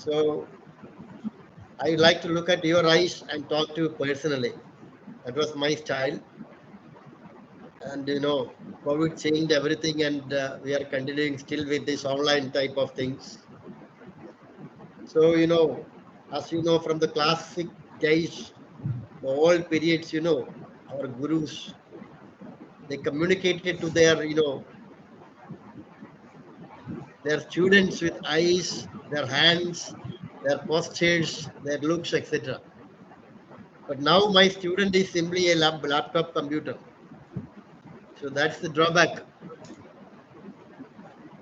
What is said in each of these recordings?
So I like to look at your eyes and talk to you personally. That was my style. And COVID changed everything, and we are continuing still with this online type of things. So, as you know from the classic days, the old periods, our gurus, they communicated to their students with eyes, their hands, their postures, their looks, etc. But now my student is simply a laptop computer. So that's the drawback.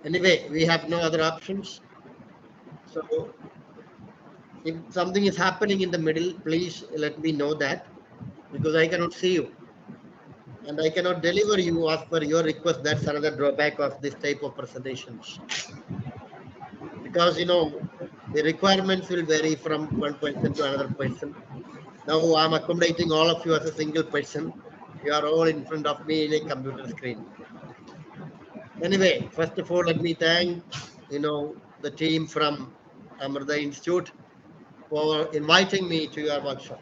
Anyway, we have no other options. So if something is happening in the middle, please let me know that, because I cannot see you and I cannot deliver you as per your request. That's another drawback of this type of presentations, because the requirements will vary from one person to another person. Now I'm accommodating all of you as a single person. You are all in front of me in a computer screen. Anyway, first of all, let me thank the team from Amrita Institute for inviting me to your workshop.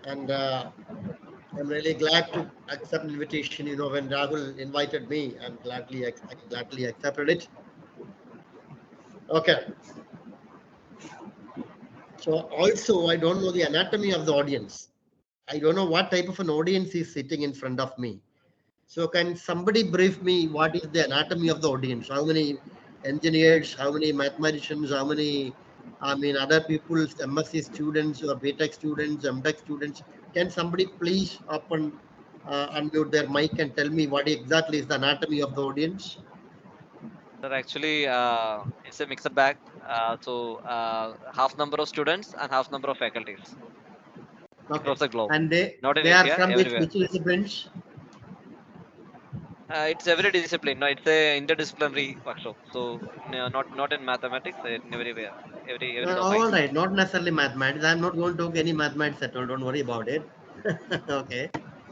And I'm really glad to accept the invitation. When Rahul invited me, I gladly accepted it. Okay. So also, I don't know the anatomy of the audience. I don't know what type of an audience is sitting in front of me. So can somebody brief me what is the anatomy of the audience? How many engineers, how many mathematicians, how many, other people's MSc students or BTech students, MTech students? Can somebody please unmute their mic and tell me what exactly is the anatomy of the audience? Sir, actually, it's a mixed bag. Half number of students and half number of faculties Okay. across the globe, And not in they are India, from everywhere. which disciplines? It's every discipline. No, it's a interdisciplinary workshop. So no, not in mathematics, in everywhere, every domain. All right, not necessarily mathematics. I'm not going to talk any mathematics at all. Don't worry about it. Okay.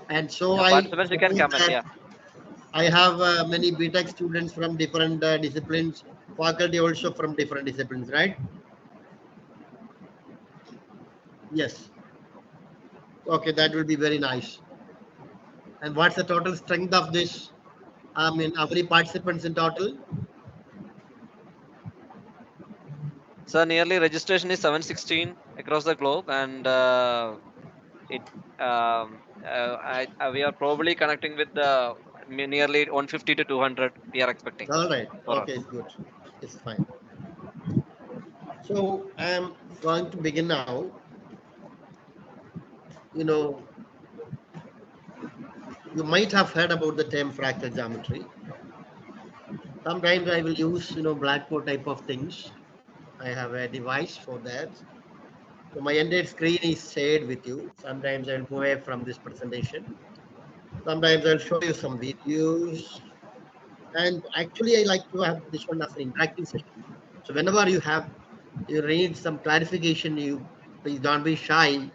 And so Yeah, I participants, you can suppose comment. that Yeah. I have many BTech students from different disciplines, faculty also from different disciplines, right? Yes. Okay, that will be very nice. And what's the total strength of this? How many participants in total? So nearly registration is 716 across the globe, and it we are probably connecting with the nearly 150 to 200. We are expecting All right. for Okay, us. it's good. It's fine. So I'm going to begin now. You know, you might have heard about the term fractal geometry. Sometimes I will use, blackboard type of things. I have a device for that. So my entire screen is shared with you. Sometimes I'll go away from this presentation. Sometimes I'll show you some videos. And actually, I like to have this one as an interactive session. So whenever you need some clarification, you please don't be shy.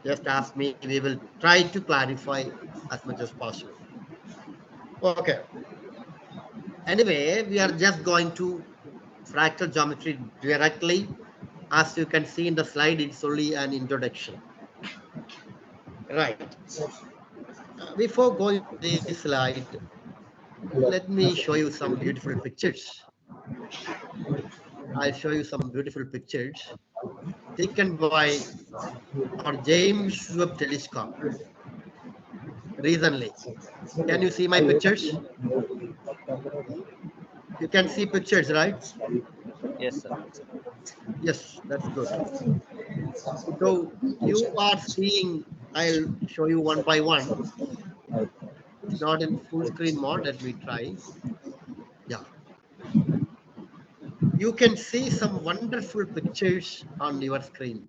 Just ask me. We will try to clarify as much as possible. Okay. Anyway, we are just going to fractal geometry directly. As you can see in the slide, it's only an introduction. Right. Before going to this slide, let me show you some beautiful pictures. I'll show you some beautiful pictures taken by our James Webb telescope recently. Can you see my pictures? You can see pictures, right? Yes, sir. Yes, that's good. So you are seeing, I'll show you one by one. It's not in full screen mode. Let me try. Yeah. You can see some wonderful pictures on your screen.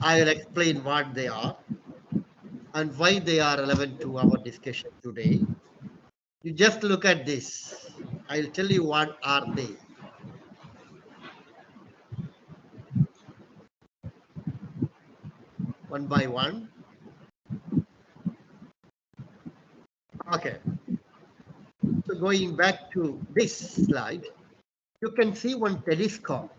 I will explain what they are and why they are relevant to our discussion today. You just look at this. I'll tell you what are they. One by one. Okay. So going back to this slide, You can see one telescope.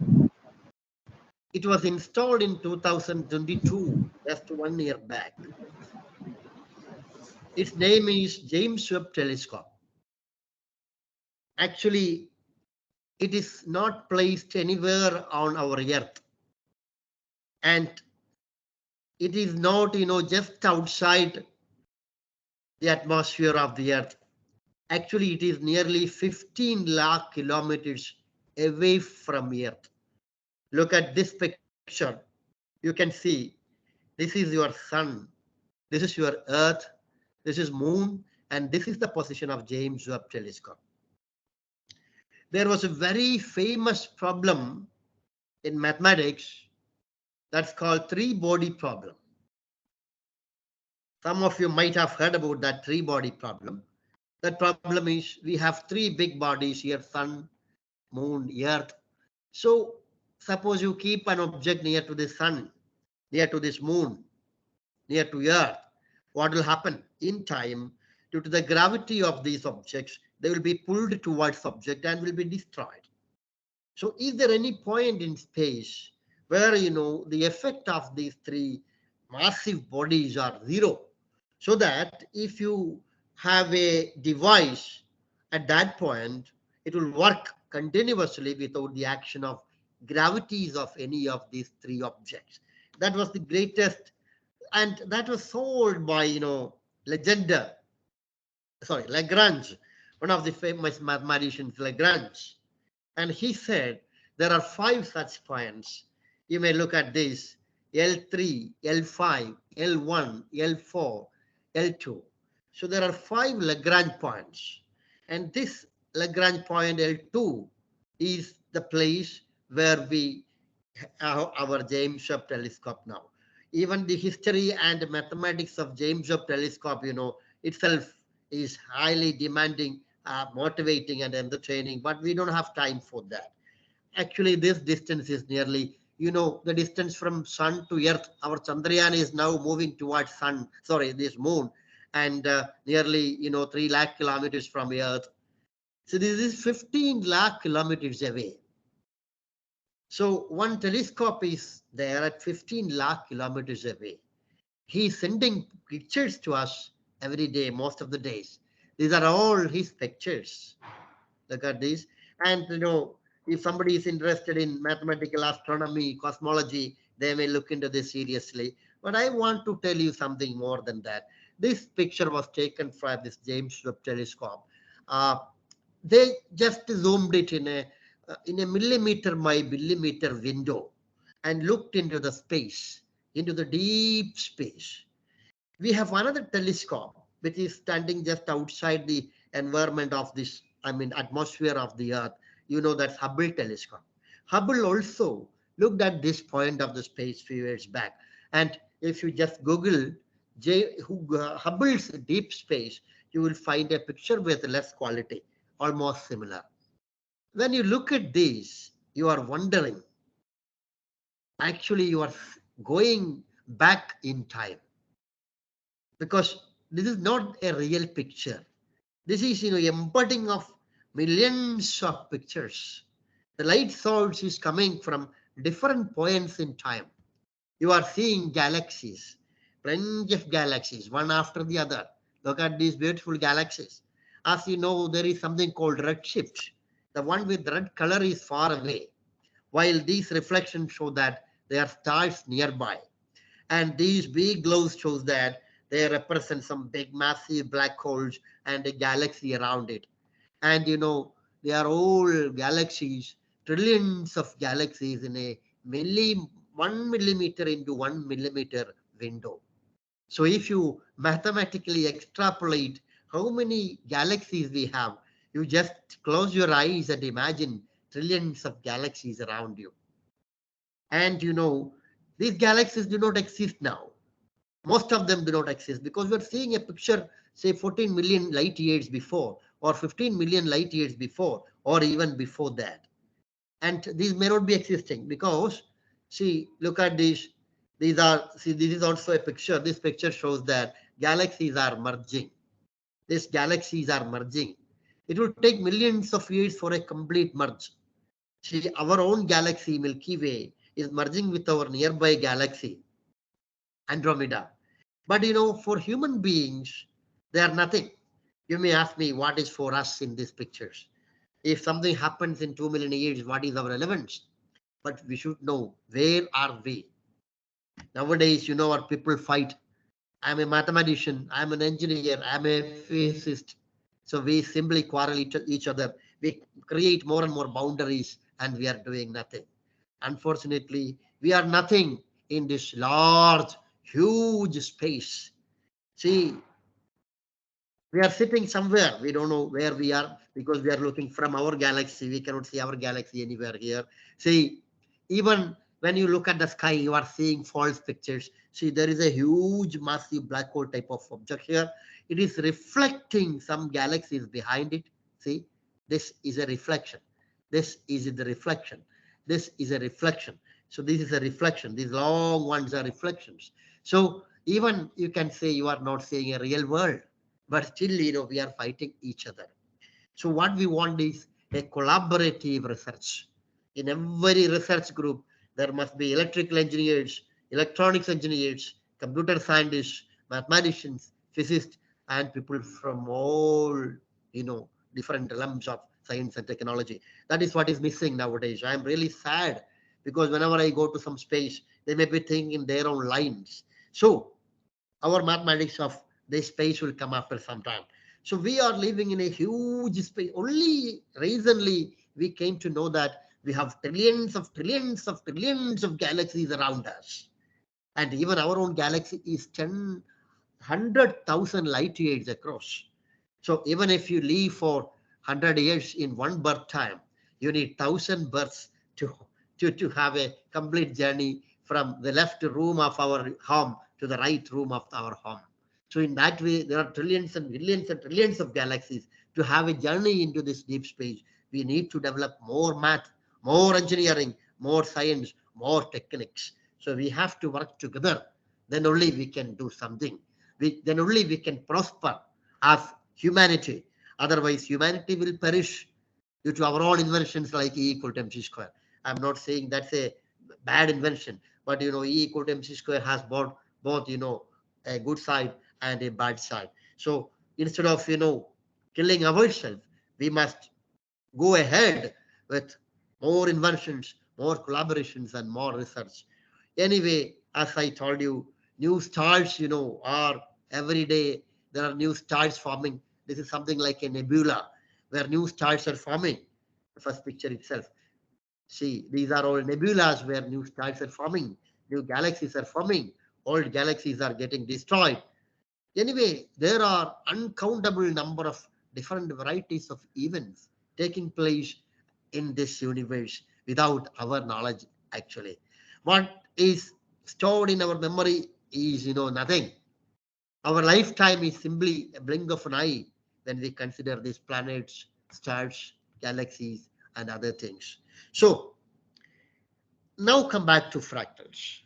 It was installed in 2022, just 1 year back. Its name is James Webb Telescope. Actually, it is not placed anywhere on our Earth. And it is not, just outside the atmosphere of the Earth. Actually, it is nearly 15 lakh kilometers away from Earth. Look at this picture. You can see this is your sun, this is your Earth, this is moon, and this is the position of James Webb Telescope. There was a very famous problem in mathematics that's called three-body problem. Some of you might have heard about that three-body problem. That problem is we have three big bodies here, sun, moon, earth. So suppose you keep an object near to the sun, near to this moon, near to earth. What will happen? In time, due to the gravity of these objects, they will be pulled towards object and will be destroyed. So is there any point in space where, the effect of these three massive bodies are zero? So that if you have a device at that point, it will work continuously without the action of gravities of any of these three objects. That was the greatest, and that was solved by, Lagrange, one of the famous mathematicians, Lagrange. And he said there are 5 such points. You may look at this: L3, L5, L1, L4, L2. So there are 5 Lagrange points. And this Lagrange point L2 is the place where we have our James Webb Telescope now. Even the history and mathematics of James Webb Telescope, itself is highly demanding, motivating and entertaining, but we don't have time for that. Actually, this distance is nearly, the distance from sun to earth. Our Chandrayaan is now moving towards this moon, and nearly, 3 lakh kilometers from earth. So this is 15 lakh kilometers away. So one telescope is there at 15 lakh kilometers away. He's sending pictures to us every day, most of the days. These are all his pictures. Look at this. And, if somebody is interested in mathematical astronomy, cosmology, they may look into this seriously. But I want to tell you something more than that. This picture was taken from this James Webb Telescope. They just zoomed it in a millimeter by millimeter window and looked into the space, into the deep space. We have another telescope which is standing just outside the environment of this, atmosphere of the Earth. That's Hubble telescope. Hubble also looked at this point of the space few years back. And if you just Google Hubble's deep space, you will find a picture with less quality, almost similar. When you look at these, you are wondering, actually you are going back in time, because this is not a real picture. This is, embedding of millions of pictures. The light source is coming from different points in time. You are seeing galaxies, plenty of galaxies, one after the other. Look at these beautiful galaxies. As you know, there is something called redshift. The one with red color is far away, while these reflections show that they are stars nearby. And these big glows shows that they represent some big massive black holes and a galaxy around it. And they are all galaxies, trillions of galaxies in a 1 millimeter into 1 millimeter window. So if you mathematically extrapolate how many galaxies we have, you just close your eyes and imagine trillions of galaxies around you. And these galaxies do not exist now. Most of them do not exist because we're seeing a picture, say 14 million light years before, or 15 million light years before, or even before that. And these may not be existing because, see, look at these. This is also a picture. This picture shows that galaxies are merging. These galaxies are merging. It will take millions of years for a complete merge. See, our own galaxy, Milky Way, is merging with our nearby galaxy, Andromeda. But for human beings, they are nothing. You may ask me what is for us in these pictures. If something happens in 2 million years, what is our relevance? But we should know where are we. Nowadays, our people fight. I'm a mathematician, I'm an engineer, I'm a physicist. So we simply quarrel each other. We create more and more boundaries and we are doing nothing. Unfortunately, we are nothing in this large, huge space. See, we are sitting somewhere. We don't know where we are because we are looking from our galaxy. We cannot see our galaxy anywhere here. See, even when you look at the sky, you are seeing false pictures. See, there is a huge, massive black hole type of object here. It is reflecting some galaxies behind it. See, this is a reflection. This is the reflection. This is a reflection. So this is a reflection. These long ones are reflections. So even you can say you are not seeing a real world, but still, we are fighting each other. So what we want is a collaborative research. In every research group, there must be electrical engineers, electronics engineers, computer scientists, mathematicians, physicists, and people from all, different realms of science and technology. That is what is missing nowadays. I am really sad because whenever I go to some space, they may be thinking in their own lines. So our mathematics of this space will come after some time. So we are living in a huge space. Only recently we came to know that we have trillions of trillions of trillions of galaxies around us. And even our own galaxy is 100,000 light years across. So even if you live for 100 years in one birth time, you need 1,000 births to have a complete journey from the left room of our home to the right room of our home. So in that way, there are trillions and billions and trillions of galaxies. To have a journey into this deep space, we need to develop more math, more engineering, more science, more techniques. So we have to work together. Then only we can do something. Then only we can prosper as humanity. Otherwise, humanity will perish due to our own inventions like E equal to mc square. I'm not saying that's a bad invention, but E equal to mc square has both a good side and a bad side. So instead of killing ourselves, we must go ahead with more inventions, more collaborations, and more research. Anyway, as I told you, new stars, are every day there are new stars forming. This is something like a nebula where new stars are forming. The first picture itself. See, these are all nebulas where new stars are forming, new galaxies are forming, old galaxies are getting destroyed. Anyway, there are uncountable number of different varieties of events taking place in this universe without our knowledge actually. What is stored in our memory is nothing. Our lifetime is simply a blink of an eye when we consider these planets, stars, galaxies, and other things. So now come back to fractals.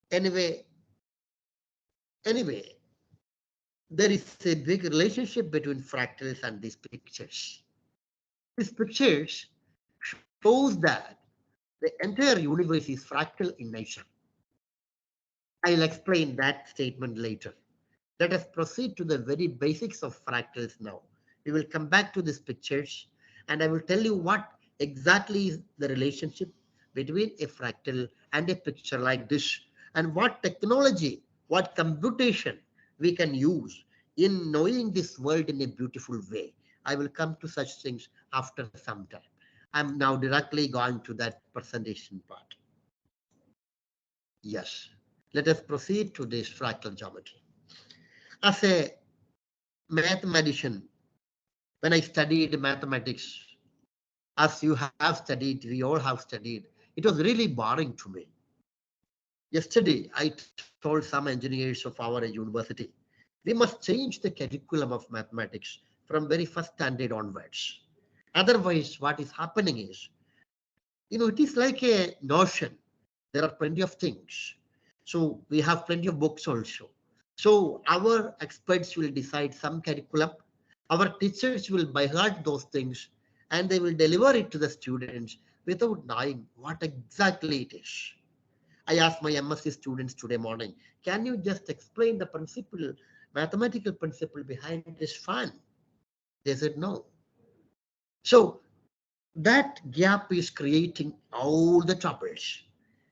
Anyway, anyway, there is a big relationship between fractals and these pictures. These pictures shows that the entire universe is fractal in nature. I'll explain that statement later. Let us proceed to the very basics of fractals now. We will come back to these pictures and I will tell you what exactly is the relationship between a fractal and a picture like this, and what technology, what computation we can use in knowing this world in a beautiful way. I will come to such things after some time. I'm now directly going to that presentation part. Yes, let us proceed to this fractal geometry. As a mathematician, when I studied mathematics, as you have studied, we all have studied, it was really boring to me. Yesterday, I told some engineers of our university, we must change the curriculum of mathematics from very first standard onwards. Otherwise, what is happening is, it is like a notion. There are plenty of things. So we have plenty of books also. So our experts will decide some curriculum. Our teachers will by heart those things and they will deliver it to the students without knowing what exactly it is. I asked my MSc students today morning, can you just explain the principle, mathematical principle behind this fan? They said no. So that gap is creating all the troubles.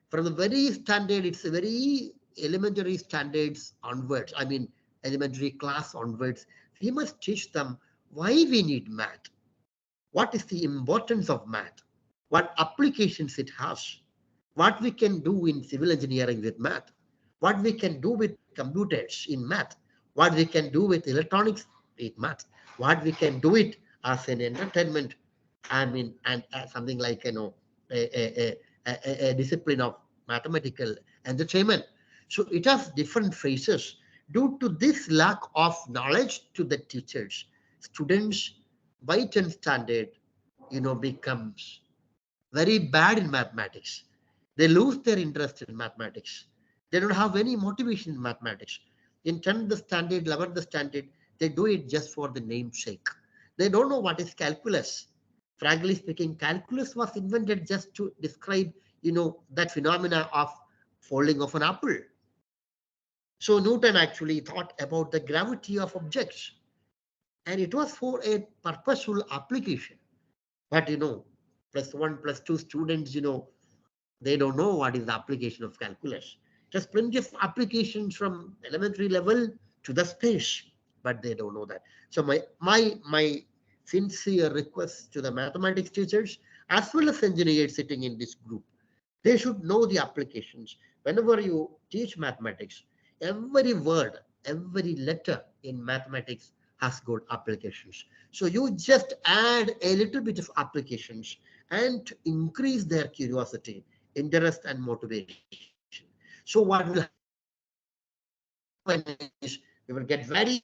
From the very standard, it's a very elementary standards onwards. I mean, elementary class onwards, we must teach them why we need math. What is the importance of math? What applications it has? What we can do in civil engineering with math? What we can do with computers in math? What we can do with electronics in math? What we can do it as an entertainment, I mean, and something like, a discipline of mathematical entertainment. So it has different phases. Due to this lack of knowledge to the teachers, students by 10th standard, becomes very bad in mathematics. They lose their interest in mathematics. They don't have any motivation in mathematics. In 10th standard, 11th standard, they do it just for the namesake. They don't know what is calculus. Frankly speaking, calculus was invented just to describe, that phenomena of folding of an apple. So Newton actually thought about the gravity of objects, and it was for a purposeful application. But plus one, plus two students, they don't know what is the application of calculus. There's plenty of applications from elementary level to the space, but they don't know that. So my sincere request to the mathematics teachers as well as engineers sitting in this group, they should know the applications. Whenever you teach mathematics, every word, every letter in mathematics has got applications. So you just add a little bit of applications and increase their curiosity, interest, and motivation. So what will happen is we will get very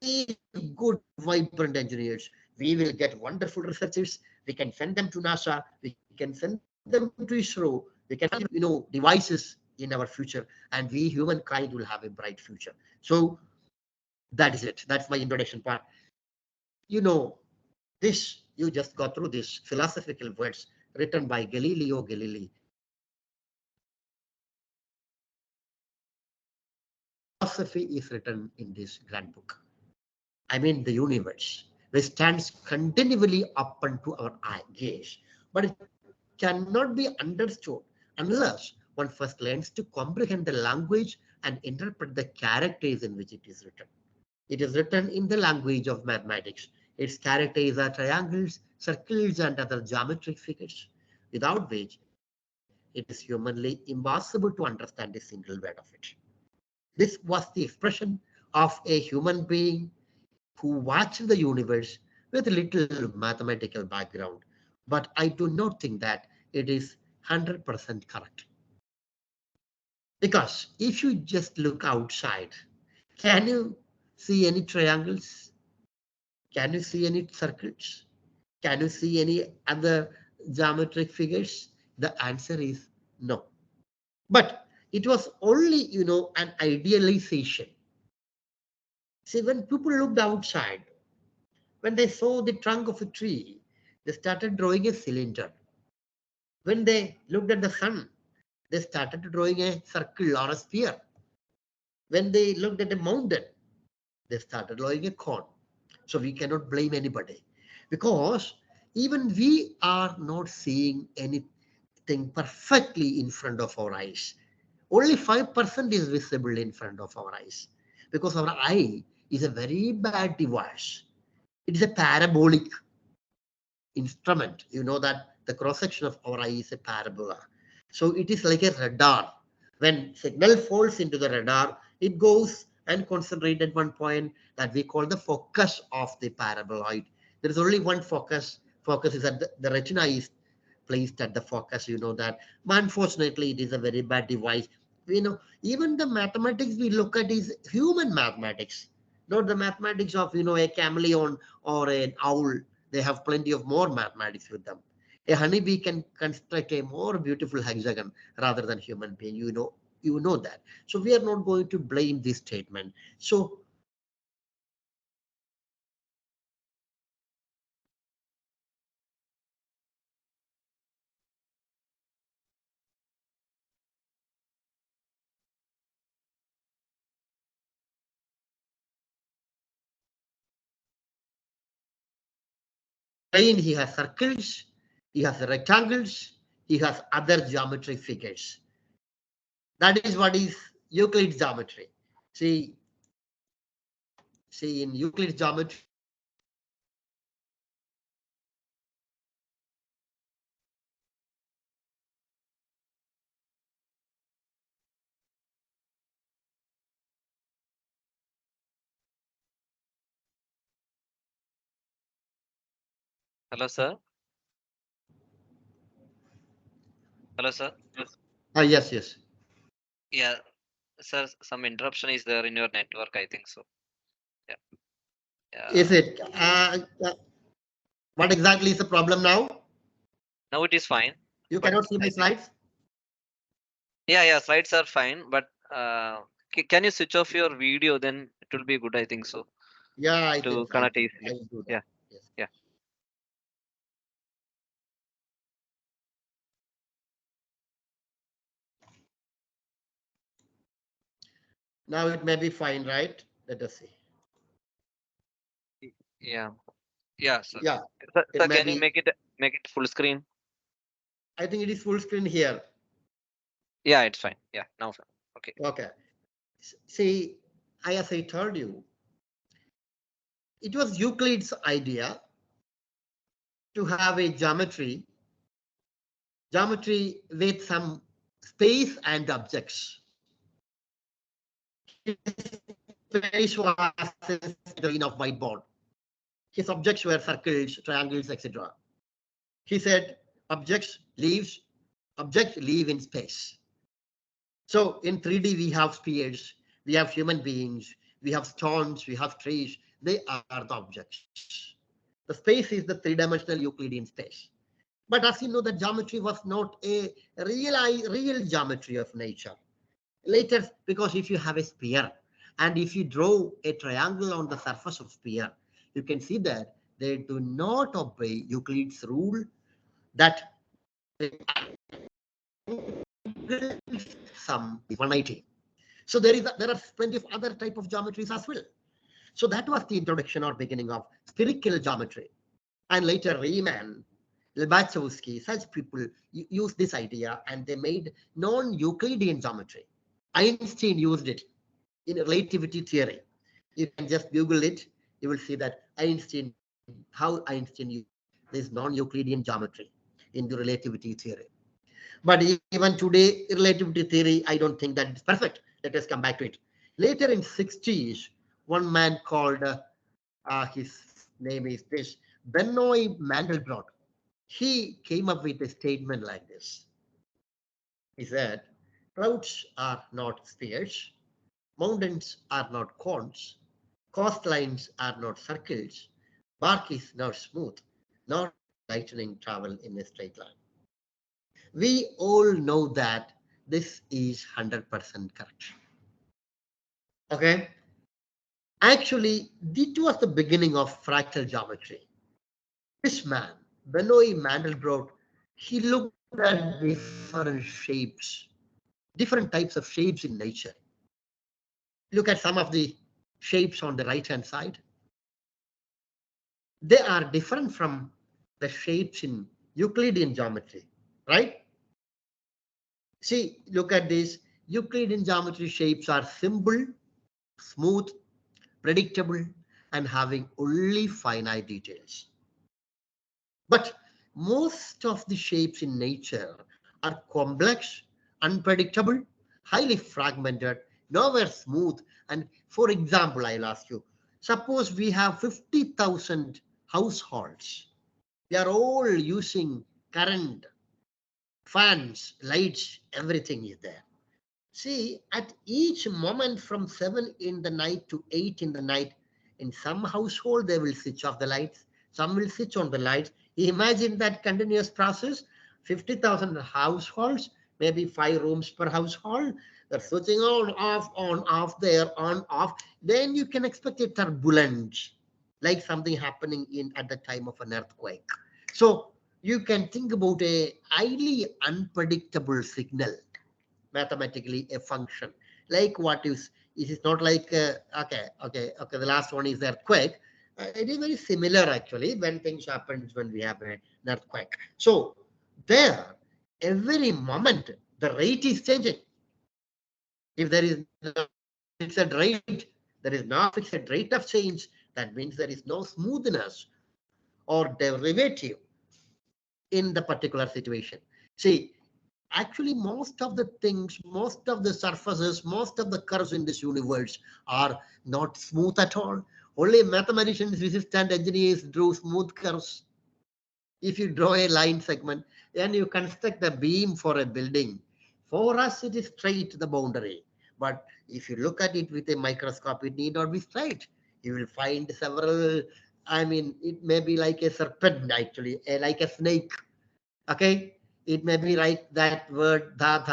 good, vibrant engineers. We will get wonderful researchers. We can send them to NASA. We can send them to ISRO. We can have, devices in our future, and we humankind will have a bright future. So that is it. That's my introduction part. This, you just got through this philosophical words written by Galileo Galilei. Philosophy is written in this grand book. I mean, the universe, which stands continually up unto our eye gaze, but it cannot be understood unless one first learns to comprehend the language and interpret the characters in which it is written. It is written in the language of mathematics. Its characters are triangles, circles, and other geometric figures, without which it is humanly impossible to understand a single word of it. This was the expression of a human being who watched the universe with little mathematical background, but I do not think that it is 100% correct. Because if you just look outside, can you see any triangles? Can you see any circles? Can you see any other geometric figures? The answer is no. But it was only, an idealization. See, when people looked outside, when they saw the trunk of a tree, they started drawing a cylinder. When they looked at the sun, they started drawing a circle or a sphere. When they looked at a mountain, they started drawing a cone. So we cannot blame anybody, because even we are not seeing anything perfectly in front of our eyes. Only 5% is visible in front of our eyes, because our eye is a very bad device. It is a parabolic instrument. You know that the cross section of our eye is a parabola. So it is like a radar. When signal falls into the radar, it goes and concentrates at one point that we call the focus of the paraboloid. There is only one focus. Focus is at the retina is placed at the focus. You know that. But unfortunately, it is a very bad device. Even the mathematics we look at is human mathematics, not the mathematics of a chameleon or an owl. They have plenty of more mathematics with them. A honeybee can construct a more beautiful hexagon rather than human being. You know that. So we are not going to blame this statement. So plane, he has circles, he has rectangles, he has other geometry figures. That is what is Euclid's geometry. See in Euclid's geometry, Hello, sir. Hello, sir. yes, yes. Yeah, sir. Some interruption is there in your network, I think so. Yeah. Is Yeah. it? What exactly is the problem now? Now it is fine, You but cannot see my I think slides? yeah, slides are fine, but can you switch off your video? Then it will be good, I think so, Yeah, to I connect think I easily. will do that. Yeah, Yes. yeah. Now it may be fine, right? Let us see. Yeah, yeah, sir. Yeah, it Sir, may can you be. make it full screen? I think it is full screen here. Yeah, it's fine. Yeah, now fine. Okay. Okay. See, as I told you, it was Euclid's idea to have a geometry with some space and objects. His face was the green of whiteboard. His objects were circles, triangles, etc. He said objects live in space. So in 3D, we have spheres, we have human beings, we have stones, we have trees. They are the objects. The space is the three-dimensional Euclidean space. But as you know, the geometry was not a real geometry of nature. Later, because if you have a sphere and if you draw a triangle on the surface of sphere, you can see that they do not obey Euclid's rule that some 180. So there are plenty of other type of geometries as well. So that was the introduction or beginning of spherical geometry. And later Riemann, Lobachevsky, such people used this idea and they made non-Euclidean geometry. Einstein used it in relativity theory. You can just Google it. You will see that how Einstein used this non-Euclidean geometry in the relativity theory. But even today, relativity theory, I don't think that it's perfect. Let us come back to it. Later in 60s, one man called, his name is this, Benoit Mandelbrot. He came up with a statement like this. He said, clouds are not spheres, mountains are not cones, coastlines are not circles, bark is not smooth, nor lightning travel in a straight line. We all know that this is 100% correct. Okay. Actually, this was the beginning of fractal geometry. This man, Benoit Mandelbrot, he looked at different shapes, different types of shapes in nature. Look at some of the shapes on the right hand side. They are different from the shapes in Euclidean geometry, right? See, look at this. Euclidean geometry shapes are simple, smooth, predictable, and having only finite details. But most of the shapes in nature are complex, unpredictable, highly fragmented, nowhere smooth. And for example, I'll ask you, suppose we have 50,000 households. We are all using current, fans, lights, everything is there. See, at each moment from 7 in the night to 8 in the night, in some household, they will switch off the lights. Some will switch on the lights. Imagine that continuous process, 50,000 households, maybe 5 rooms per household. They're switching on, off, there, on, off. Then you can expect a turbulence, like something happening at the time of an earthquake. So you can think about a highly unpredictable signal, mathematically a function like what is, it is not like okay, the last one is earthquake. It is very similar actually when things happen when we have an earthquake. So there, every moment the rate is changing. If there is no fixed rate, there is no fixed rate of change. That means there is no smoothness or derivative in the particular situation. See, actually, most of the things, most of the surfaces, most of the curves in this universe are not smooth at all. Only mathematicians, physicists, and engineers drew smooth curves. If you draw a line segment and you construct a beam for a building, for us it is straight the boundary. But if you look at it with a microscope, it need not be straight. You will find several, I mean, it may be like a serpent actually, like a snake. Okay, it may be like that word the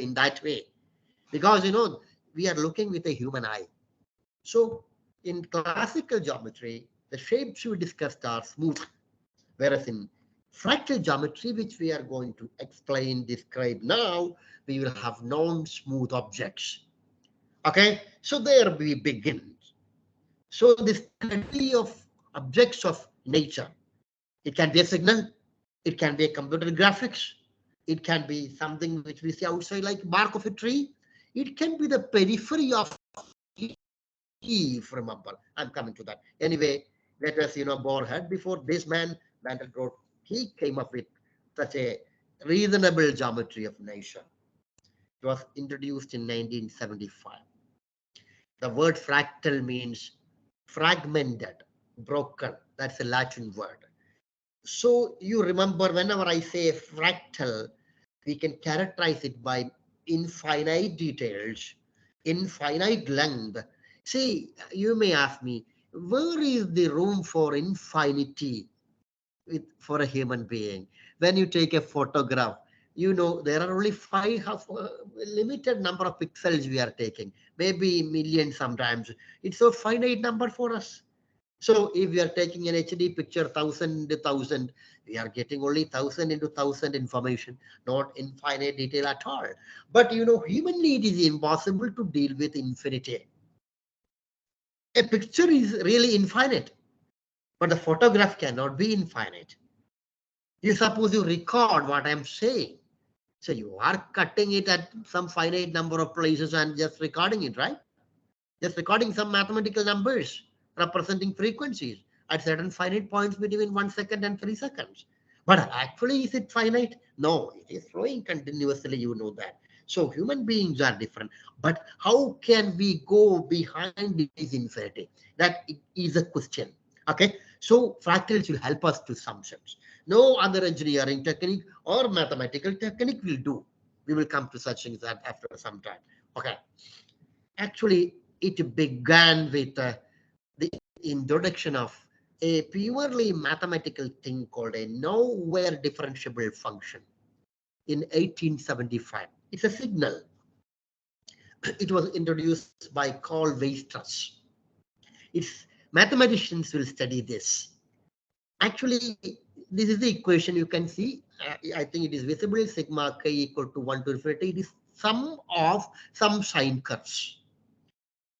in that way, because we are looking with a human eye. So in classical geometry, the shapes we discussed are smooth, whereas in fractal geometry, which we are going to explain, describe now, we will have non-smooth objects. Okay, so there we begin. So the study of objects of nature, it can be a signal, it can be a computer graphics, it can be something which we see outside like bark of a tree, it can be the periphery of Eve, remember. I'm coming to that. Anyway, let us, bore ahead. Before this man, Vanderbilt, he came up with such a reasonable geometry of nature. It was introduced in 1975. The word fractal means fragmented, broken. That's a Latin word. So you remember whenever I say fractal, we can characterize it by infinite details, infinite length. See, you may ask me, where is the room for infinity for a human being? When you take a photograph, there are only limited number of pixels we are taking, maybe millions sometimes. It's a finite number for us. So if we are taking an HD picture 1000 into 1000, we are getting only 1000 into 1000 information, not infinite detail at all. But humanly it is impossible to deal with infinity. A picture is really infinite, but the photograph cannot be infinite. You suppose you record what I'm saying. So you are cutting it at some finite number of places and just recording it, right? Just recording some mathematical numbers representing frequencies at certain finite points between 1 second and 3 seconds. But actually, is it finite? No, it is flowing continuously, you know that. So human beings are different. But how can we go behind this infinity? That is a question. Okay, so fractals will help us to assumptions. No other engineering technique or mathematical technique will do. We will come to such things after some time. Okay. Actually, it began with the introduction of a purely mathematical thing called a nowhere differentiable function in 1875. It's a signal. It was introduced by Carl Weierstrass. It's mathematicians will study this. Actually, this is the equation you can see. I think it is visible. Sigma k equal to 1 to infinity. It is sum of some sine curves.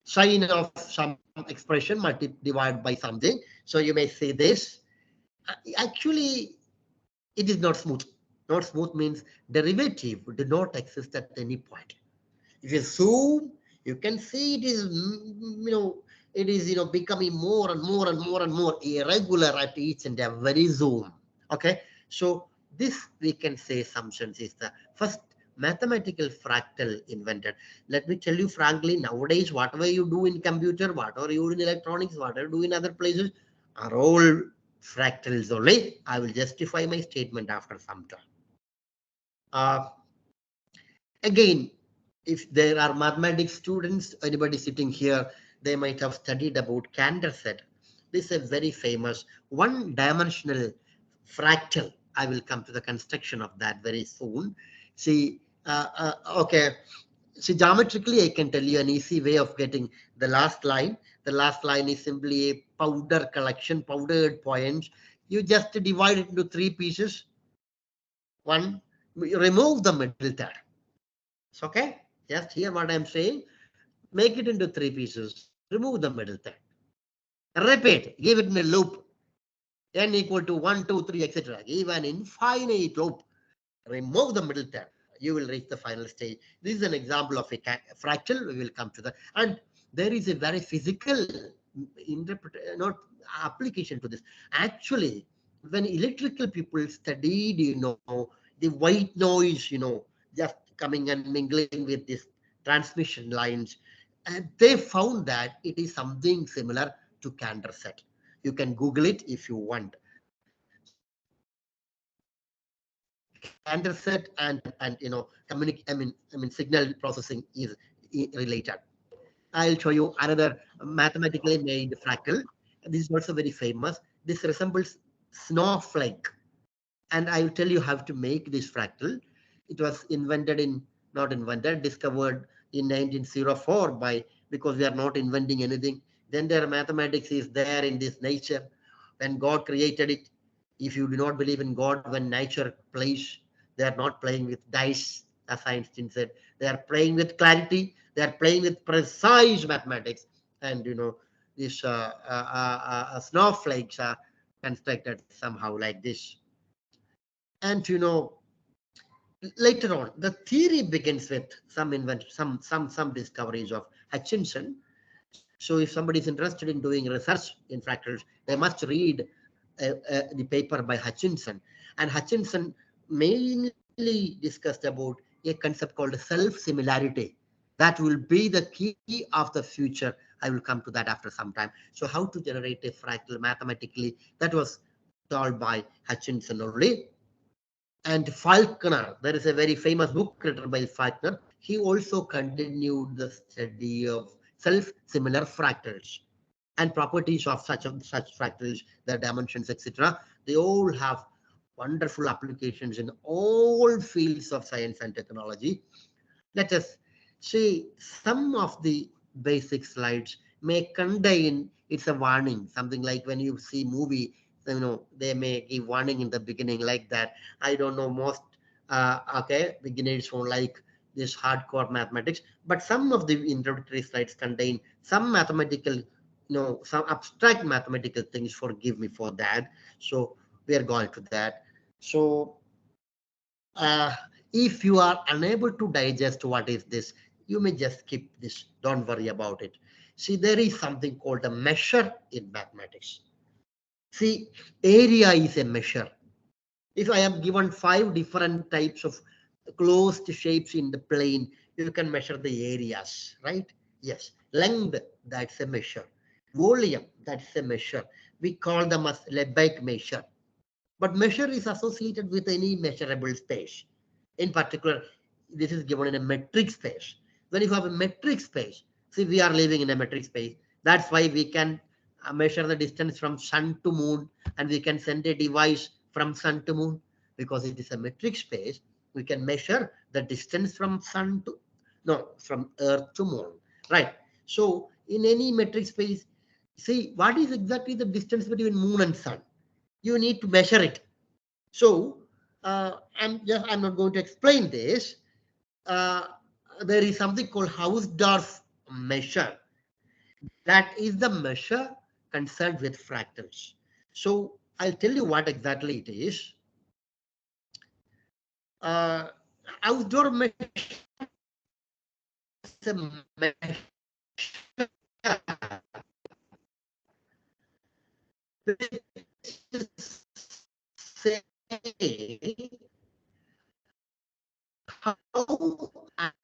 Sine of some expression divided by something. So you may say this. Actually, it is not smooth. Not smooth means derivative did not exist at any point. If you zoom, you can see it is, becoming more and more and more and more irregular at each and every zoom. Okay, so this we can say assumptions is the first mathematical fractal invented. Let me tell you frankly, nowadays whatever you do in computer, whatever you do in electronics, whatever you do in other places are all fractals only. I will justify my statement after some time. Again, if there are mathematics students, anybody sitting here, they might have studied about Condorcet. This is a very famous one-dimensional fractal. I will come to the construction of that very soon. See, okay. See, geometrically, I can tell you an easy way of getting the last line. The last line is simply a powder collection, powdered points. You just divide it into three pieces. One, remove the middle third. It's okay. Just hear what I'm saying. Make it into three pieces. Remove the middle third. Repeat, give it in a loop. N equal to 1, 2, 3, etc. Give an infinite loop. Remove the middle term. You will reach the final stage. This is an example of a fractal. We will come to that. And there is a very physical not application to this. Actually, when electrical people studied, the white noise, just coming and mingling with this transmission lines, and they found that it is something similar to Candorset. You can Google it if you want. Candorset and signal processing is related. I'll show you another mathematically made fractal. This is also very famous. This resembles snowflake, and I will tell you how to make this fractal. It was discovered in 1904 because we are not inventing anything. Then their mathematics is there in this nature. When God created it, if you do not believe in God, when nature plays, they are not playing with dice, as Einstein said. They are playing with clarity. They are playing with precise mathematics. And these snowflakes are constructed somehow like this. And later on, the theory begins with some discoveries of Hutchinson. So if somebody is interested in doing research in fractals, they must read the paper by Hutchinson. And Hutchinson mainly discussed about a concept called self-similarity. That will be the key of the future. I will come to that after some time. So how to generate a fractal mathematically, that was solved by Hutchinson only. And Falconer, there is a very famous book written by Falconer. He also continued the study of self-similar fractals and properties of such fractals, their dimensions, etc. They all have wonderful applications in all fields of science and technology. Let us see some of the basic slides may contain, it's a warning, something like when you see movie, they may give warning in the beginning like that. I don't know, most beginners won't like this hardcore mathematics, but some of the introductory slides contain some mathematical, some abstract mathematical things. Forgive me for that. So we are going to that. So if you are unable to digest what is this, you may just skip this. Don't worry about it. See, there is something called a measure in mathematics. See, area is a measure. If I am given 5 different types of closed shapes in the plane, you can measure the areas, right? Yes. Length, that's a measure. Volume, that's a measure. We call them as Lebesgue measure. But measure is associated with any measurable space. In particular, this is given in a metric space. When you have a metric space, see, we are living in a metric space. That's why we can measure the distance from sun to moon, and we can send a device from sun to moon. Because it is a metric space, we can measure the distance from from earth to moon, right? So in any metric space, see, what is exactly the distance between moon and sun? You need to measure it. So I'm not going to explain this. There is something called Hausdorff measure. That is the measure concerned with fractals. So I'll tell you what exactly it is. Hausdorff measure is a measure say how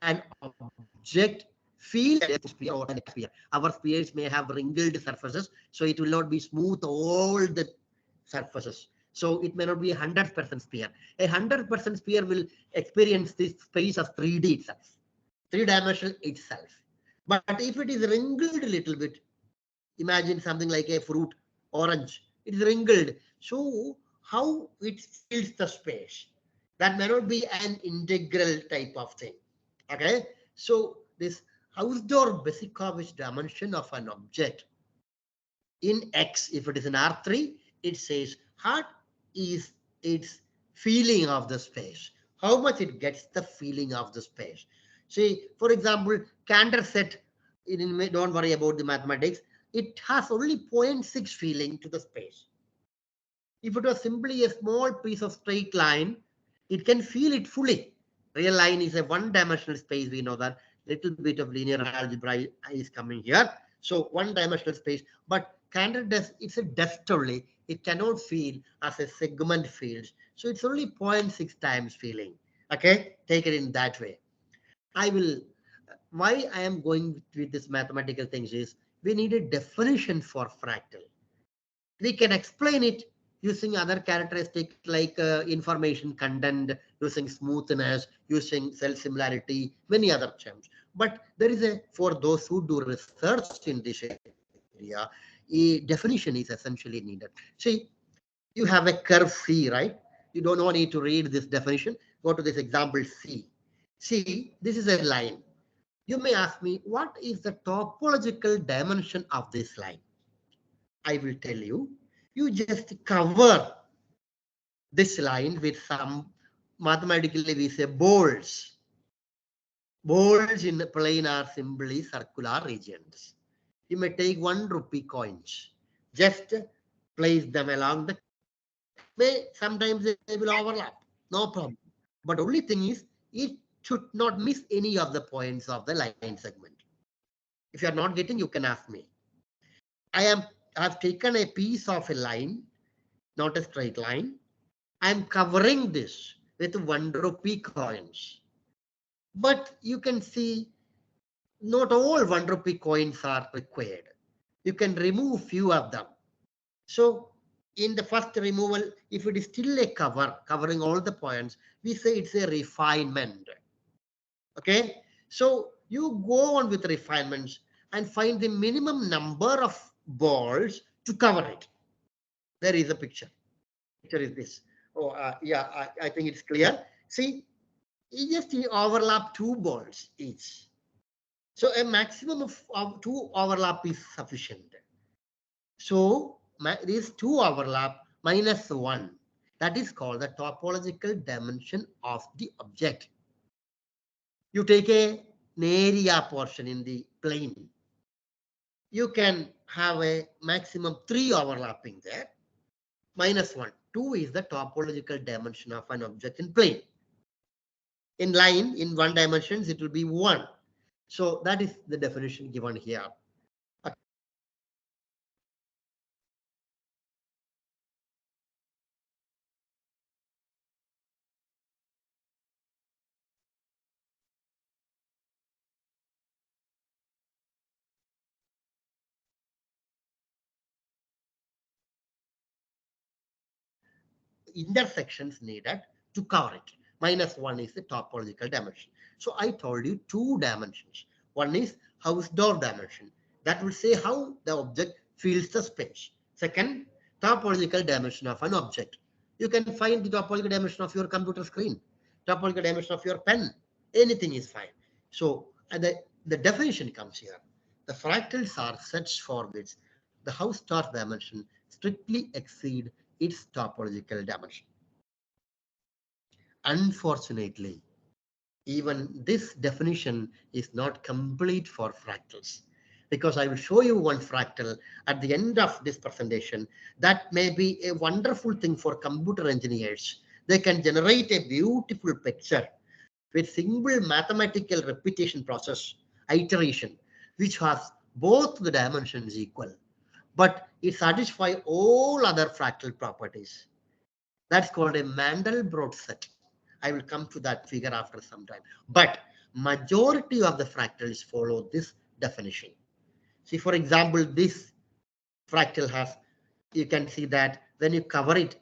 an object feels a sphere or a sphere. Our spheres may have wrinkled surfaces, so it will not be smooth all the surfaces. So it may not be 100% sphere. 100% sphere will experience this space as 3D itself, three-dimensional itself. But if it is wrinkled a little bit, imagine something like a fruit, orange. It is wrinkled. So how it fills the space? That may not be an integral type of thing. Okay. So this Hausdorff-Besicovitch dimension of an object in X, if it is in R3, it says what is its feeling of the space, how much it gets the feeling of the space. See, for example, Candorset, don't worry about the mathematics. it has only 0.6 feeling to the space. If it was simply a small piece of straight line, it can feel it fully. Real line is a one-dimensional space. We know that little bit of linear algebra is coming here. So one-dimensional space, but Cantor dust, it's a dust only. It cannot feel as a segment fields. So it's only 0.6 times feeling. Okay, take it in that way. I will, why I am going with this mathematical things is we need a definition for fractal. We can explain it using other characteristics like information content, using smoothness, using cell similarity, many other terms. But there is a, for those who do research in this area, a definition is essentially needed. See, you have a curve C, right? You don't need to read this definition. Go to this example C. See, this is a line. You may ask me, what is the topological dimension of this line? I will tell you. You just cover this line with some, mathematically we say bolts. Bolts in the plane are simply circular regions. You may take 1 rupee coins, just place them along the, may sometimes they will overlap, no problem. But only thing is, it should not miss any of the points of the line segment. If you are not getting, you can ask me. I have taken a piece of a line, not a straight line. I am covering this with 1 rupee coins. But you can see not all 1 rupee coins are required. You can remove few of them. So in the first removal, if it is still a cover, covering all the points, we say it's a refinement. Okay. So you go on with refinements and find the minimum number of balls to cover it. There is a picture. Picture is this. Oh, yeah, I think it's clear. See, you just overlap 2 balls each. So a maximum of 2 overlap is sufficient. So these 2 overlap minus 1. That is called the topological dimension of the object. You take an area portion in the plane. You can have a maximum 3 overlapping there. Minus 1. 2 is the topological dimension of an object in plane. In line, in 1 dimensions, it will be 1. So that is the definition given here. Intersections needed to cover it. Minus 1 is the topological dimension. So I told you 2 dimensions. One is house door dimension. That will say how the object fills the space. Second, topological dimension of an object. You can find the topological dimension of your computer screen, topological dimension of your pen. Anything is fine. So the definition comes here. The fractals are such for which the house door dimension strictly exceed its topological dimension. Unfortunately, even this definition is not complete for fractals, because I will show you one fractal at the end of this presentation that may be a wonderful thing for computer engineers. They can generate a beautiful picture with simple mathematical repetition process, iteration, which has both the dimensions equal, but it satisfies all other fractal properties. That's called a Mandelbrot set. I will come to that figure after some time. But majority of the fractals follow this definition. See, for example, this fractal has, you can see that when you cover it,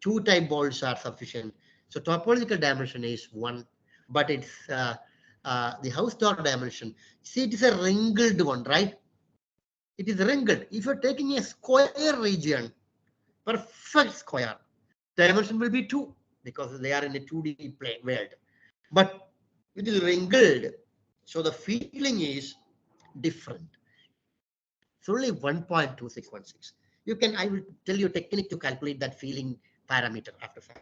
2 type balls are sufficient. So topological dimension is 1, but it's the house door dimension. See, it is a wrinkled one, right? It is wrinkled. If you're taking a square region, perfect square, dimension will be 2 because they are in a 2D plane world. But it is wrinkled, so the feeling is different. It's only 1.2616. You can, I will tell you a technique to calculate that feeling parameter after some.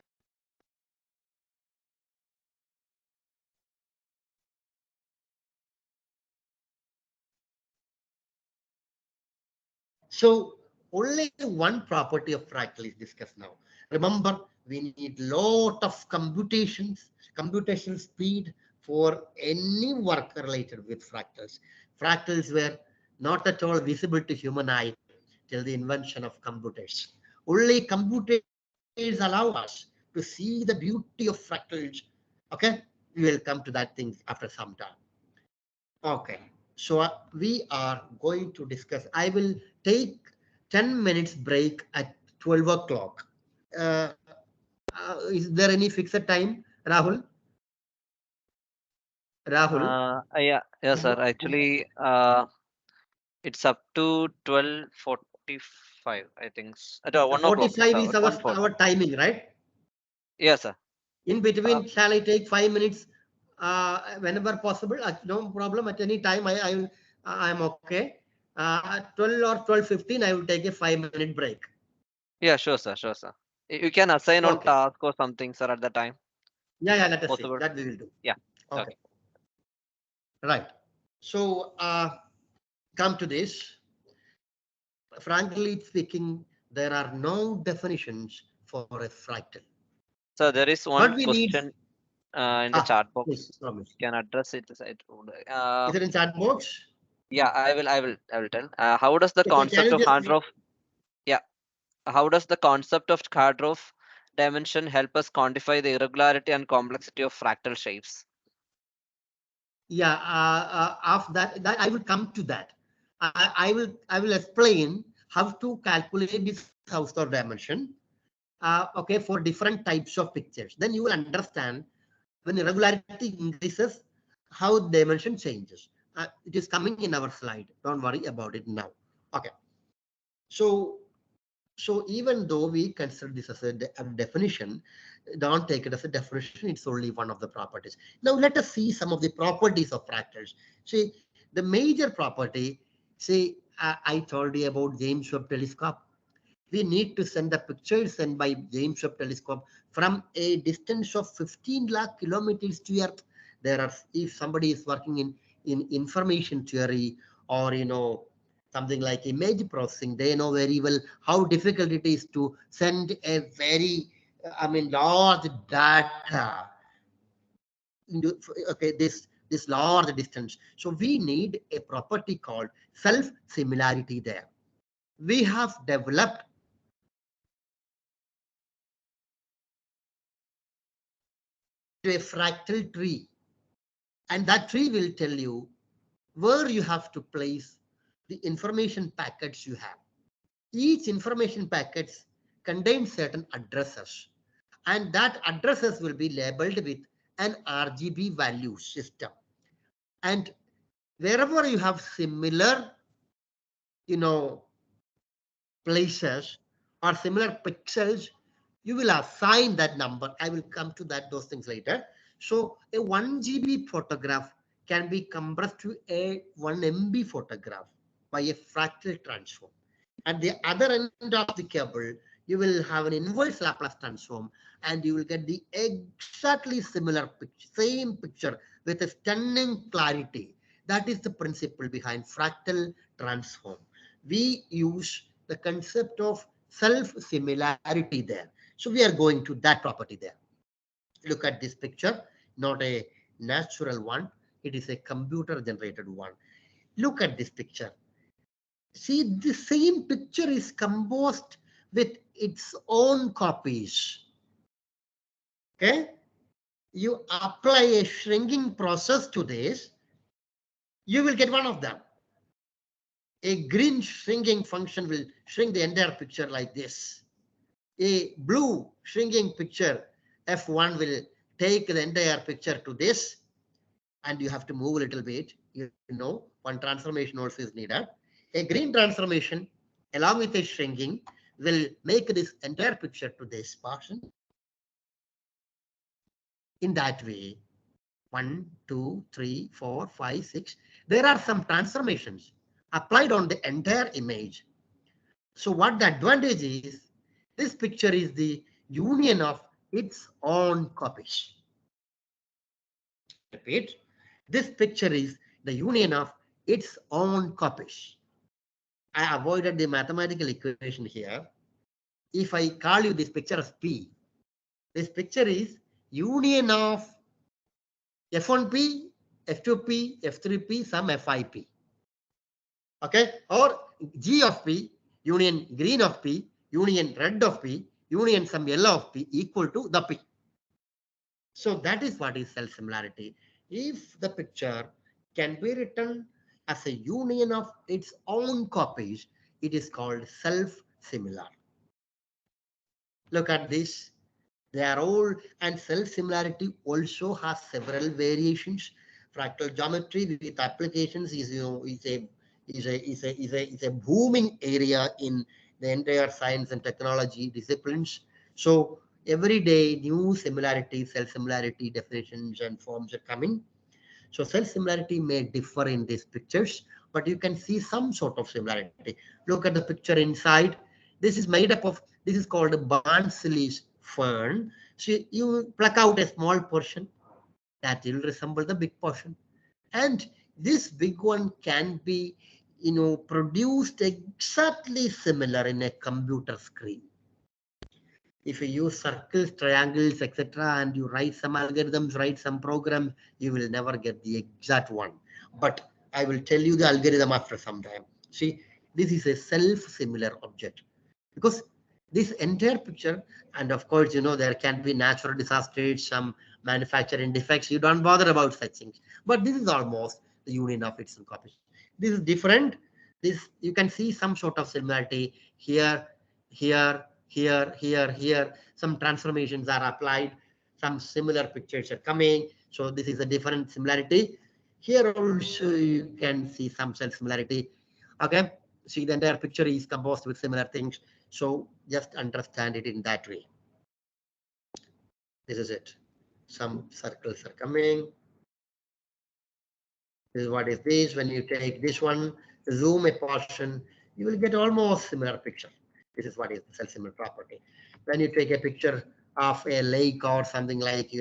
So only one property of fractal is discussed now. Remember, we need lot of computational speed for any work related with fractals. Fractals were not at all visible to human eye till the invention of computers. Only computers allow us to see the beauty of fractals. Okay, we will come to that thing after some time. Okay, so we are going to discuss. I will take 10 minutes break at 12 o'clock. Uh, is there any fixed time, Rahul? Rahul? Yeah, yeah, sir. Actually, it's up to 12:45, I think. No, 1 o'clock, 45 sir. is 1:40. our timing, right? Yes, sir. In Uh, between, shall I take 5 minutes whenever possible? No problem. At any time, I'm okay. At 12 or 12:15, I will take a 5-minute break. yeah, sure, sir. Sure, sir. You can assign on Okay. task or something, sir, at the time. Yeah, yeah, let us see. Possible. That we will do. Yeah. Okay. Okay. Right. So, come to this. Frankly speaking, there are no definitions for a fractal. So there is What one we need, question in the chat please, box. promise. You can address it. Is it in chat box? Yeah, I will tell. How does the Okay, can concept you of just Hartrov? Yeah. How does the concept of Hartrov dimension help us quantify the irregularity and complexity of fractal shapes? yeah, of that I will come to that. I will explain how to calculate this Hausdorff dimension. Okay, for different types of pictures. Then you will understand when irregularity increases, how dimension changes. It is coming in our slide. Don't worry about it now. Okay. So even though we consider this as a definition, don't take it as a definition. It's only one of the properties. Now let us see some of the properties of fractals. See, the major property, see, I told you about James Webb Telescope. We need to send the pictures sent by James Webb Telescope from a distance of 15 lakh kilometers to Earth. There are, if somebody is working in information theory or something like image processing, they know very well how difficult it is to send a very, I mean, large data into, okay, this large distance. So we need a property called self similarity there. We have developed a fractal tree, and that tree will tell you where you have to place the information packets you have. Each information packets contains certain addresses, and that addresses will be labeled with an RGB value system. And wherever you have similar, you know, places or similar pixels, you will assign that number. I will come to those things later. So a 1 GB photograph can be compressed to a 1 MB photograph by a fractal transform. At the other end of the cable, you will have an inverse Laplace transform, and you will get the exactly similar picture, same picture with a stunning clarity. That is the principle behind fractal transform. We use the concept of self-similarity there. So we are going to that property there. Look at this picture, not a natural one. It is a computer generated one. Look at this picture. See, the same picture is composed with its own copies. Okay? You apply a shrinking process to this, you will get one of them. A green shrinking function will shrink the entire picture like this. A blue shrinking picture, F1, will take the entire picture to this, and you have to move a little bit. One transformation also is needed. A green transformation, along with a shrinking, will make this entire picture to this portion. In that way, 1, 2, 3, 4, 5, 6, there are some transformations applied on the entire image. So what the advantage is, this picture is the union of its own copies. Repeat, this picture is the union of its own copies. I avoided the mathematical equation here. If I call you this picture as P, this picture is union of F1P, F2P, F3P, some FIP. Okay, or G of P, union green of P, union red of P, union some yellow of P equal to the P. So that is what is self-similarity. If the picture can be written as a union of its own copies, it is called self-similar. Look at this. They are all, and self-similarity also has several variations. Fractal geometry with applications is, is a booming area in the entire science and technology disciplines. So every day new similarity, self-similarity definitions and forms are coming. So self-similarity may differ in these pictures, but you can see some sort of similarity. Look at the picture inside. This is made up of, this is called a Barnsley's fern. So you pluck out a small portion that will resemble the big portion. And this big one can be, produced exactly similar in a computer screen. If you use circles, triangles, etc., and you write some algorithms, write some programs, you will never get the exact one. But I will tell you the algorithm after some time. See, this is a self-similar object because this entire picture, and of course, there can be natural disasters, some manufacturing defects. You don't bother about such things. But this is almost the union of its own copies. This is different. This you can see some sort of similarity here, here, here. Some transformations are applied. Some similar pictures are coming. So this is a different similarity. Here also you can see some self-similarity. Okay. See, the entire picture is composed with similar things. So just understand it in that way. This is it. Some circles are coming. This is what is this. When you take this one, zoom a portion, you will get almost similar picture. This is what is the self-similar property. When you take a picture of a lake or something like,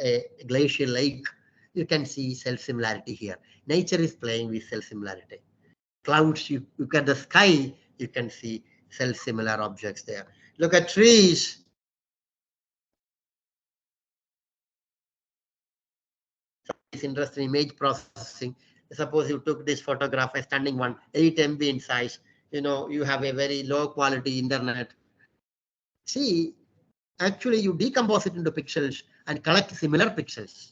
a glacial lake, you can see self-similarity here. Nature is playing with self-similarity. Clouds, you look at the sky, you can see self-similar objects there. Look at trees. Is interested in image processing. Suppose you took this photograph, a standing one, 8 MB in size. You have a very low quality internet. See, actually you decompose it into pixels and collect similar pixels.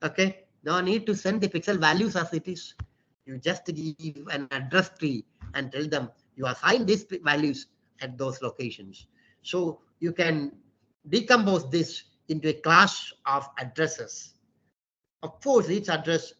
Okay, no need to send the pixel values as it is. You just give an address tree and tell them you assign these values at those locations. So you can decompose this into a class of addresses. Of course, each address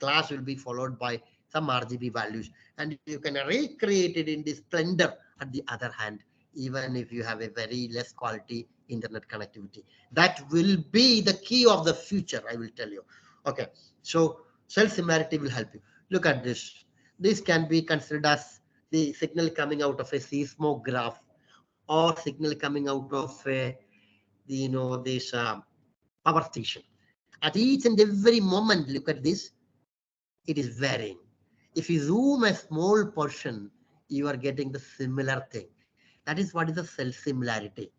class will be followed by some RGB values, and you can recreate it in the splendor. At the other hand, even if you have a very less quality internet connectivity, that will be the key of the future. I will tell you. Okay, so self-similarity will help you. Look at this. This can be considered as the signal coming out of a seismograph or signal coming out of a, this power station. At each and every moment, look at this, it is varying. If you zoom a small portion, you are getting the similar thing. That is what is the self-similarity.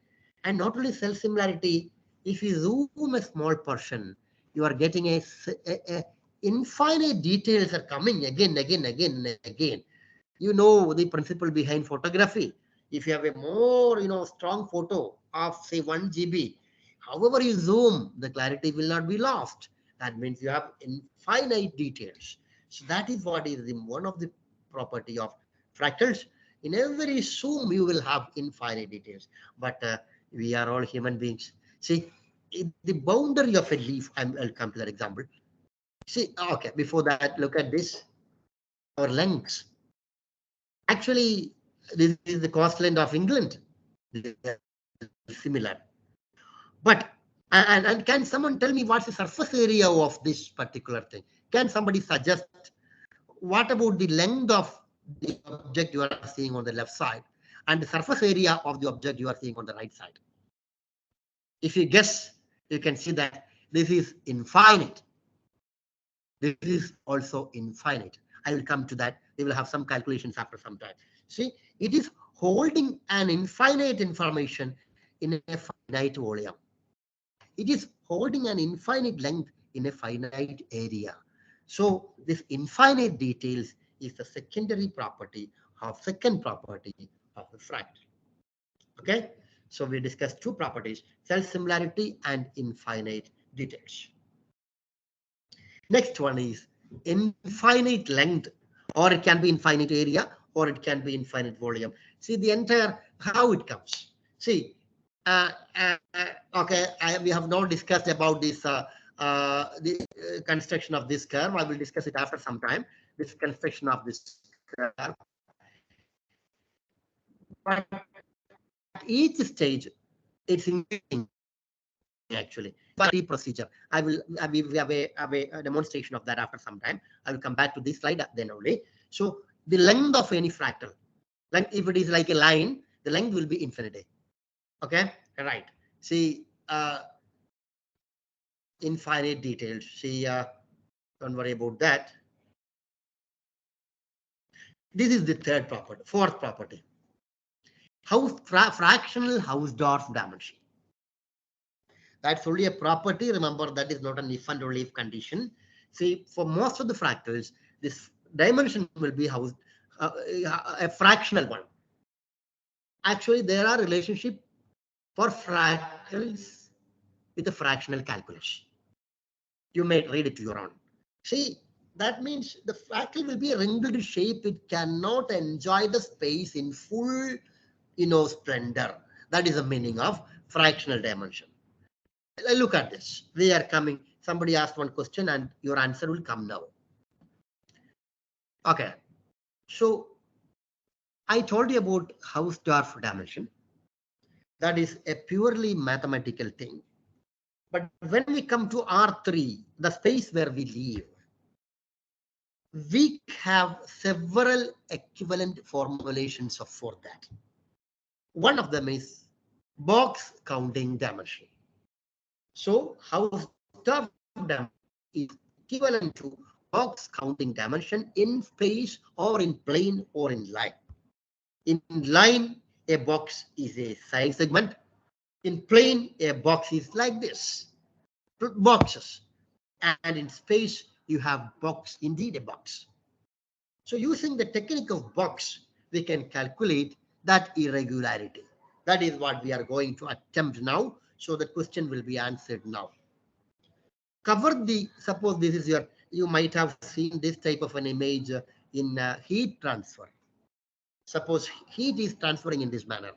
And not only self-similarity, if you zoom a small portion, you are getting a infinite details are coming again, again. You know the principle behind photography. If you have a more, strong photo of say 1 GB, however you zoom, the clarity will not be lost. That means you have infinite details. So that is what is one of the property of fractals. In every zoom, you will have infinite details. But we are all human beings. See, the boundary of a leaf, I'll come to that example. See, okay, before that, look at this, our lengths. Actually, this is the coastline of England. Similar. But and can someone tell me what's the surface area of this particular thing? Can somebody suggest what about the length of the object you are seeing on the left side and the surface area of the object you are seeing on the right side? If you guess, you can see that this is infinite. This is also infinite. I will come to that. We will have some calculations after some time. See, it is holding an infinite information in a finite volume. It is holding an infinite length in a finite area. So this infinite details is the secondary property second property of the fractal. Okay, so we discussed two properties: self-similarity and infinite details. Next one is infinite length, or it can be infinite area, or it can be infinite volume. See the entire how it comes. See, okay, we have not discussed about this the construction of this curve. I will discuss it after some time. This construction of this curve. But at each stage, it's increasing actually. But procedure. We have a demonstration of that after some time. I will come back to this slide then only. So the length of any fractal, like if it is like a line, the length will be infinity. Okay, right. See, infinite details. See, don't worry about that. This is the third property, fourth property. Fractional Hausdorff dimension. That's only a property. Remember, that is not an if and only if condition. See, for most of the fractals, this dimension will be a fractional one. Actually, there are relationships for fractals with a fractional calculus. You may read it to your own. See, that means the fractal will be a wrinkled shape. It cannot enjoy the space in full, splendor. That is the meaning of fractional dimension. Look at this. We are coming. Somebody asked one question and your answer will come now. Okay. So I told you about Hausdorff dimension. That is a purely mathematical thing. But when we come to R3, the space where we live, we have several equivalent formulations for that. One of them is box counting dimension. So Hausdorff dimension is equivalent to box counting dimension in space or in plane or in line. In line, a box is a sine segment. In plane, a box is like this, boxes. And in space, you have box, indeed a box. So using the technique of box, we can calculate that irregularity. That is what we are going to attempt now. So the question will be answered now. Suppose this is you might have seen this type of an image in heat transfer. Suppose heat is transferring in this manner.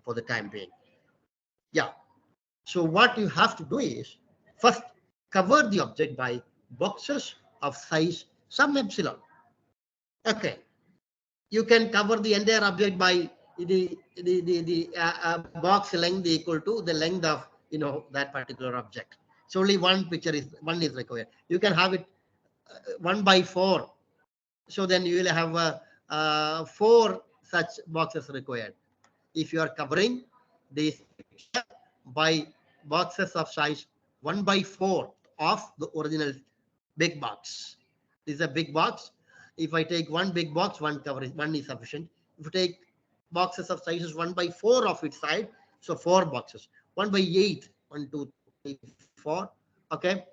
For the time being. Yeah. So what you have to do is first cover the object by boxes of size some epsilon. Okay. You can cover the entire object by the box length equal to the length of that particular object. So only one is required. You can have it 1 by 4. So then you will have 4 such boxes required. If you are covering this by boxes of size 1 by 4 of the original big box. This is a big box. If I take one big box, one is sufficient. If you take boxes of sizes 1 by 4 of its side, so 4 boxes. 1 by 8, 1, 2, 3, 4. Okay.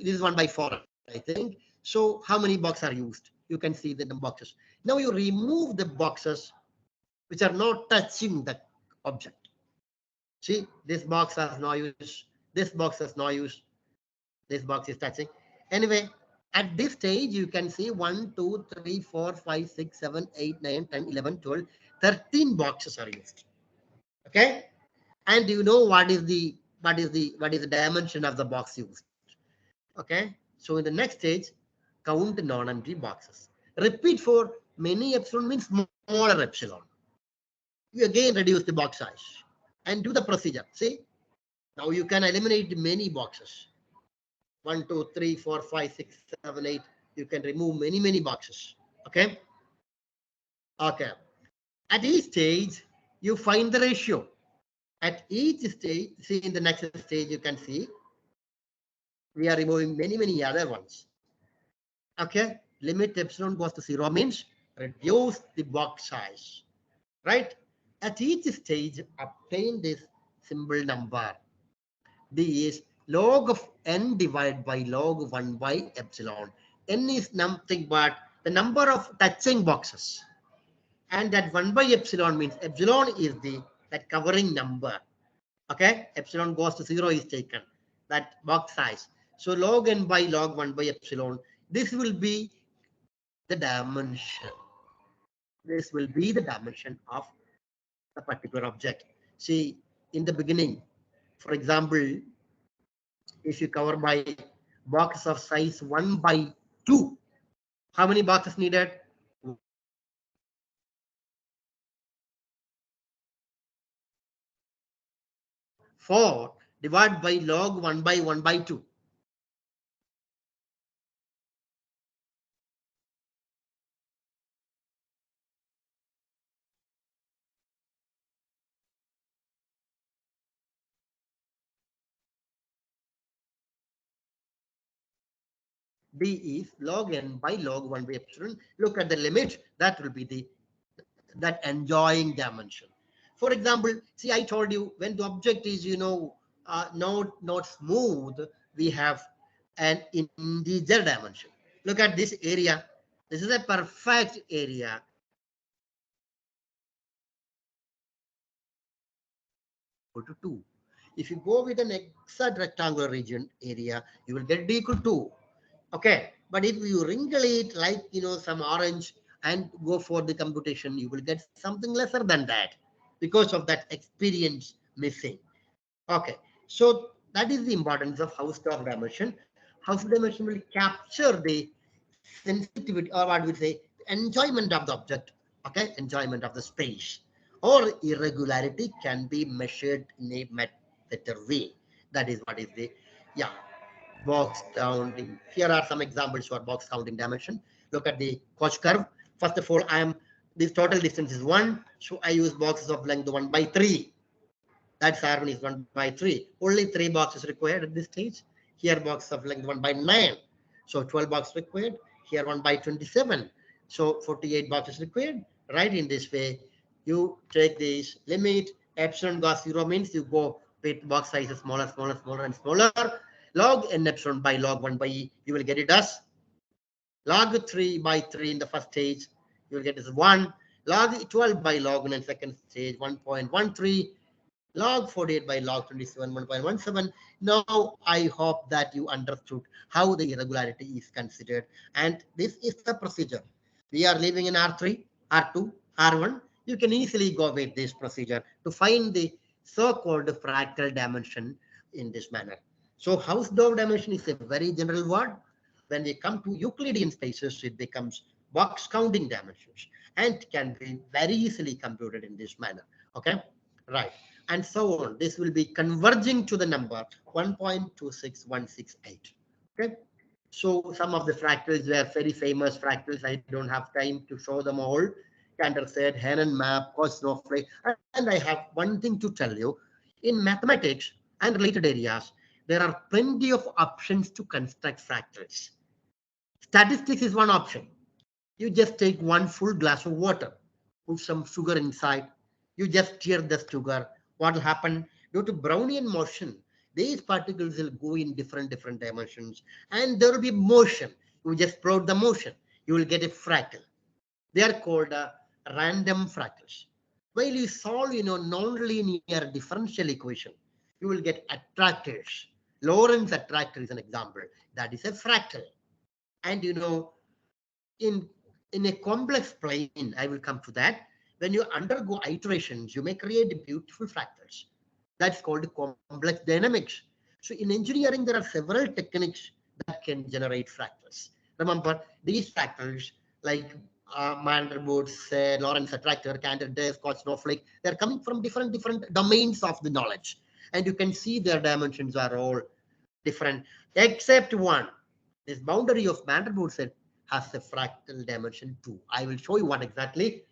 This is 1 by 4, I think. So how many boxes are used? You can see the boxes. Now you remove the boxes which are not touching the object. See, this box has no use. This box has no use. This box is touching. Anyway, at this stage, you can see 1, 2, 3, 4, 5, 6, 7, 8, 9, 10, 11, 12, 13 boxes are used. Okay. And you know what is the dimension of the box used. Okay. So in the next stage, count non-empty boxes. Repeat for many epsilon means smaller epsilon. You again reduce the box size and do the procedure. See, now you can eliminate many boxes. 1, 2, 3, 4, 5, 6, 7, 8. You can remove many boxes. Okay. Okay. At each stage, you find the ratio. At each stage, see in the next stage, you can see we are removing many other ones. Okay, limit epsilon goes to 0 means reduce the box size, right? At each stage, obtain this symbol number. D is log of n divided by log 1 by epsilon. N is nothing but the number of touching boxes. And that 1 by epsilon means epsilon is the that covering number. Okay, epsilon goes to 0 is taken, that box size. So log n by log 1 by epsilon, this will be the dimension. This will be the dimension of a particular object. See, in the beginning, for example, if you cover by box of size 1 by 2, how many boxes needed? 4 divided by log 1 by 1 by 2. D is log n by log 1 by epsilon. Look at the limit. That will be that enjoying dimension. For example, see, I told you when the object is, not smooth, we have an integer dimension. Look at this area. This is a perfect area. Equal to 2. If you go with an exact rectangular region area, you will get d equal to 2. Okay, but if you wrinkle it like some orange and go for the computation, you will get something lesser than that because of that experience missing. Okay, so that is the importance of Hausdorff dimension. Hausdorff dimension will capture the sensitivity, or what we say, enjoyment of the object. Okay, enjoyment of the space, or irregularity can be measured in a better way. That is what is the, yeah, box counting. Here are some examples for box counting dimension. Look at the Koch curve. First of all, this total distance is 1, so I use boxes of length 1 by 3. That R1 is 1 by 3. Only 3 boxes required at this stage. Here box of length 1 by 9. So 12 boxes required. Here 1 by 27. So 48 boxes required. Right, in this way, you take this limit. Epsilon goes 0 means you go with box sizes smaller and smaller. Log n epsilon by log 1 by e, you will get it as log 3 by 3 in the first stage. You will get as 1. Log 12 by log 1 in second stage, 1.13. Log 48 by log 27, 1.17. Now, I hope that you understood how the irregularity is considered. And this is the procedure. We are living in R3, R2, R1. You can easily go with this procedure to find the so-called fractal dimension in this manner. So Hausdorff dimension is a very general word. When we come to Euclidean spaces, it becomes box counting dimensions and can be very easily computed in this manner. Okay, right, and so on. This will be converging to the number 1.26168. Okay, so some of the fractals were very famous fractals. I don't have time to show them all. Cantor said, Hannon map, Koch snowflake. And I have one thing to tell you. In mathematics and related areas, there are plenty of options to construct fractals. Statistics is one option. You just take one full glass of water, put some sugar inside. You just stir the sugar. What will happen? Due to Brownian motion, these particles will go in different dimensions, and there will be motion. You just plot the motion. You will get a fractal. They are called random fractals. While you solve, non-linear differential equation, you will get attractors. Lorentz attractor is an example. That is a fractal. And in in a complex plane, I will come to that. When you undergo iterations, you may create beautiful fractals. That's called complex dynamics. So in engineering, there are several techniques that can generate fractals. Remember, these fractals, like Mandelbrot's Lorentz attractor, Cantor disk, Koch snowflake, they're coming from different domains of the knowledge. And you can see their dimensions are all different, except one. This boundary of Mandelbrot set has a fractal dimension 2. I will show you one exactly.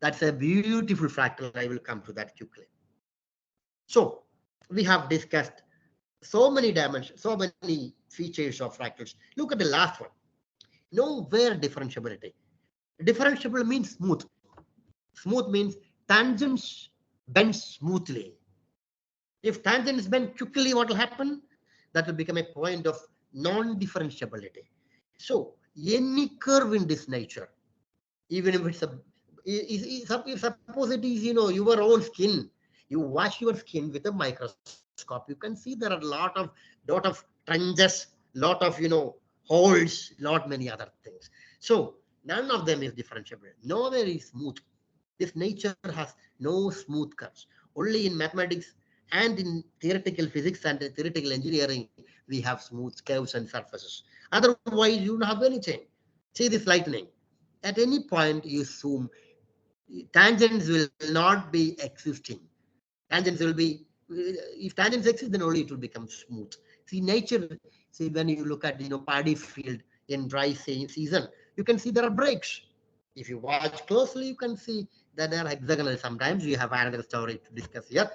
That's a beautiful fractal. I will come to that quickly. So we have discussed so many dimensions, so many features of fractals. Look at the last one. Nowhere differentiability. Differentiable means smooth. Smooth means tangents bend smoothly. If tangents bend quickly, what will happen? That will become a point of non-differentiability. So any curve in this nature, even if it's a, suppose it is, your own skin, you wash your skin with a microscope, you can see there are lot of trenches, lot of, holes, lot many other things. So none of them is differentiable. Nowhere is smooth. This nature has no smooth curves. Only in mathematics and in theoretical physics and theoretical engineering, we have smooth curves and surfaces. Otherwise, you don't have anything. See this lightning. At any point you zoom, tangents will not be existing. Tangents will be, if tangents exist, then only it will become smooth. See nature, see when you look at, paddy field in dry season, you can see there are breaks. If you watch closely, you can see that they are hexagonal. Sometimes we have another story to discuss here.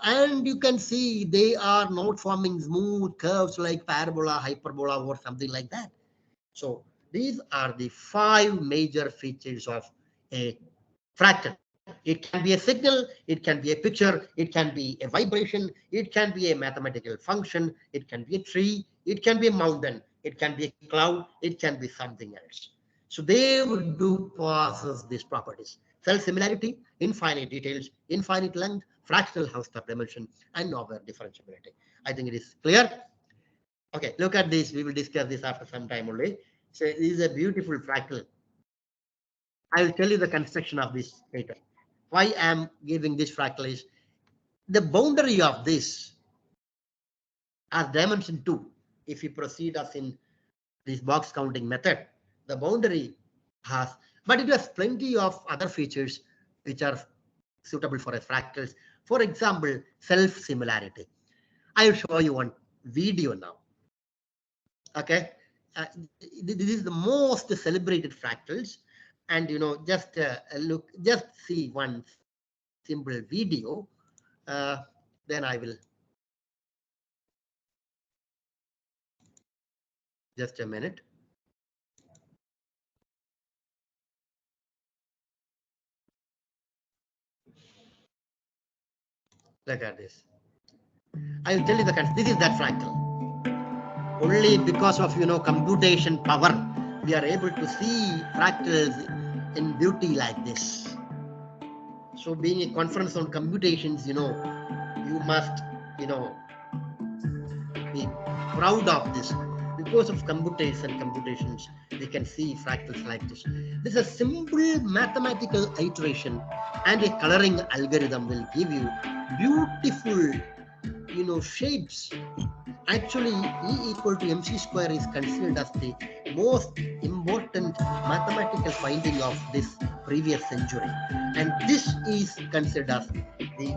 And you can see they are not forming smooth curves like parabola, hyperbola, or something like that. So these are the 5 major features of a fractal. It can be a signal, it can be a picture, it can be a vibration, it can be a mathematical function, it can be a tree, it can be a mountain, it can be a cloud, it can be something else. So they would do possess these properties. Cell similarity, infinite details, infinite length, fractal house of dimension, and nowhere differentiability. I think it is clear. Okay, look at this. We will discuss this after some time only. So this is a beautiful fractal. I will tell you the construction of this later. Why I am giving this fractal is the boundary of this as dimension 2. If you proceed as in this box counting method, the boundary has, but it has plenty of other features which are suitable for a fractals. For example, self-similarity. I will show you one video now. Okay, this is the most celebrated fractals, and just see one simple video. Then I will just a minute. Look at this. I will tell you this is that fractal. Only because of computation power, we are able to see fractals in beauty like this. So being a conference on computations, you must be proud of this. Because of computations, we can see fractals like this. This is a simple mathematical iteration, and a coloring algorithm will give you beautiful shapes. Actually, E equal to mc square is considered as the most important mathematical finding of this previous century, and this is considered as the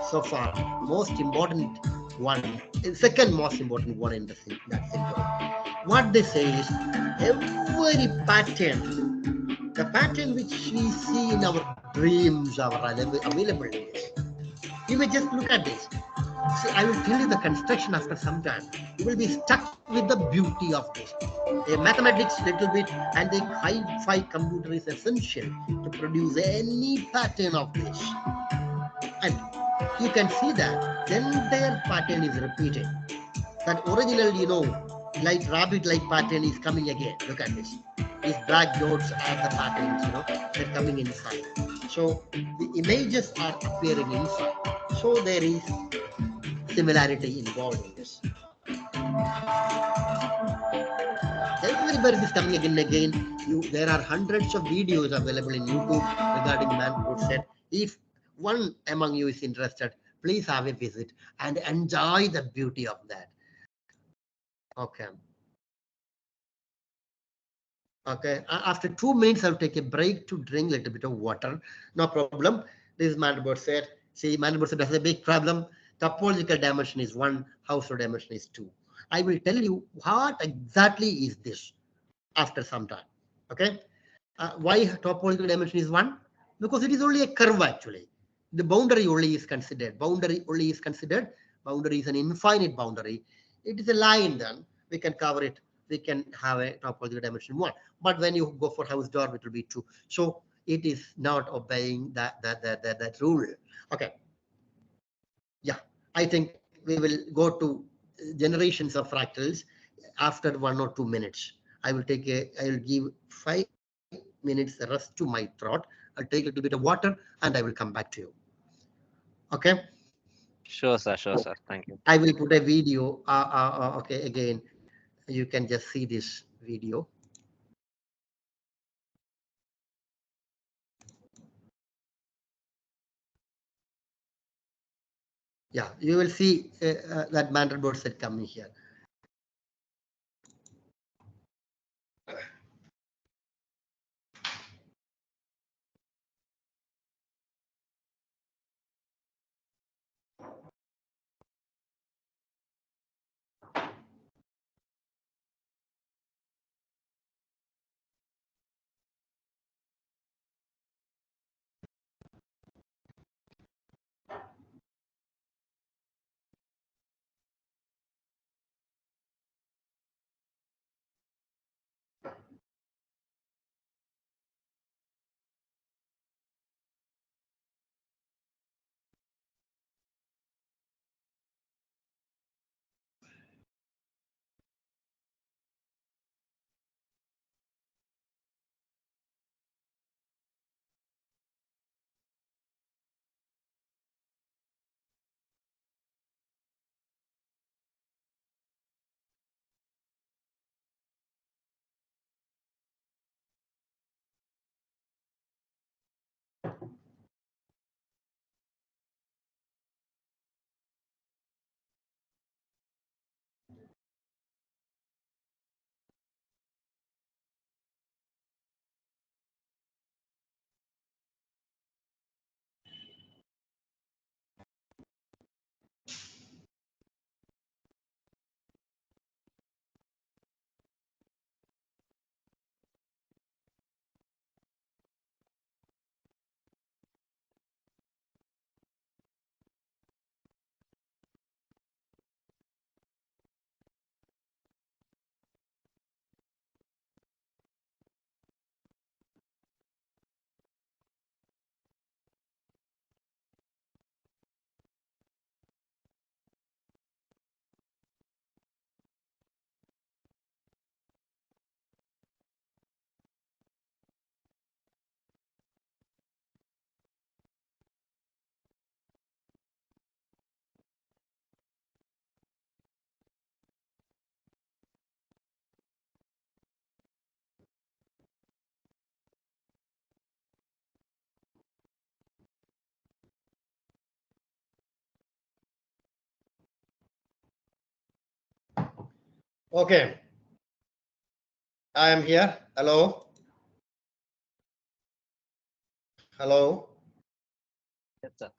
so far most important one, second most important one in that century. What they say is every pattern, the pattern which we see in our dreams are available in this. You may just look at this. See, I will tell you the construction after some time. You will be stuck with the beauty of this. A mathematics little bit and a high-fi computer is essential to produce any pattern of this. And you can see that the entire pattern is repeated. That original, like rabbit-like pattern is coming again. Look at this. These black dots are the patterns, they're coming inside. So the images are appearing inside. So there is similarity involved in this. Everybody is coming again and again. There are hundreds of videos available in YouTube regarding man-code set. If one among you is interested, please have a visit and enjoy the beauty of that. Okay. Okay. After 2 minutes, I'll take a break to drink a little bit of water. No problem. This is Mandelbrot set. See, Mandelbrot set has a big problem. Topological dimension is 1, Hausdorff dimension is 2. I will tell you what exactly is this after some time. Okay. Why topological dimension is 1? Because it is only a curve actually. The boundary only is considered. Boundary only is considered. Boundary is an infinite boundary. It is a line. Then we can cover it. We can have a topological dimension 1. But when you go for Hausdorff, it will be 2. So it is not obeying that rule. Okay. Yeah, I think we will go to generations of fractals after 1 or 2 minutes. I will give 5 minutes rest to my throat. I'll take a little bit of water and I will come back to you. Okay. Sure, sir. So Sure, sir. Thank you. I will put a video. Okay, again, you can just see this video. Yeah, you will see that Mandelbrot set coming here. Okay, I am here. Hello. Hello. Yes, sir.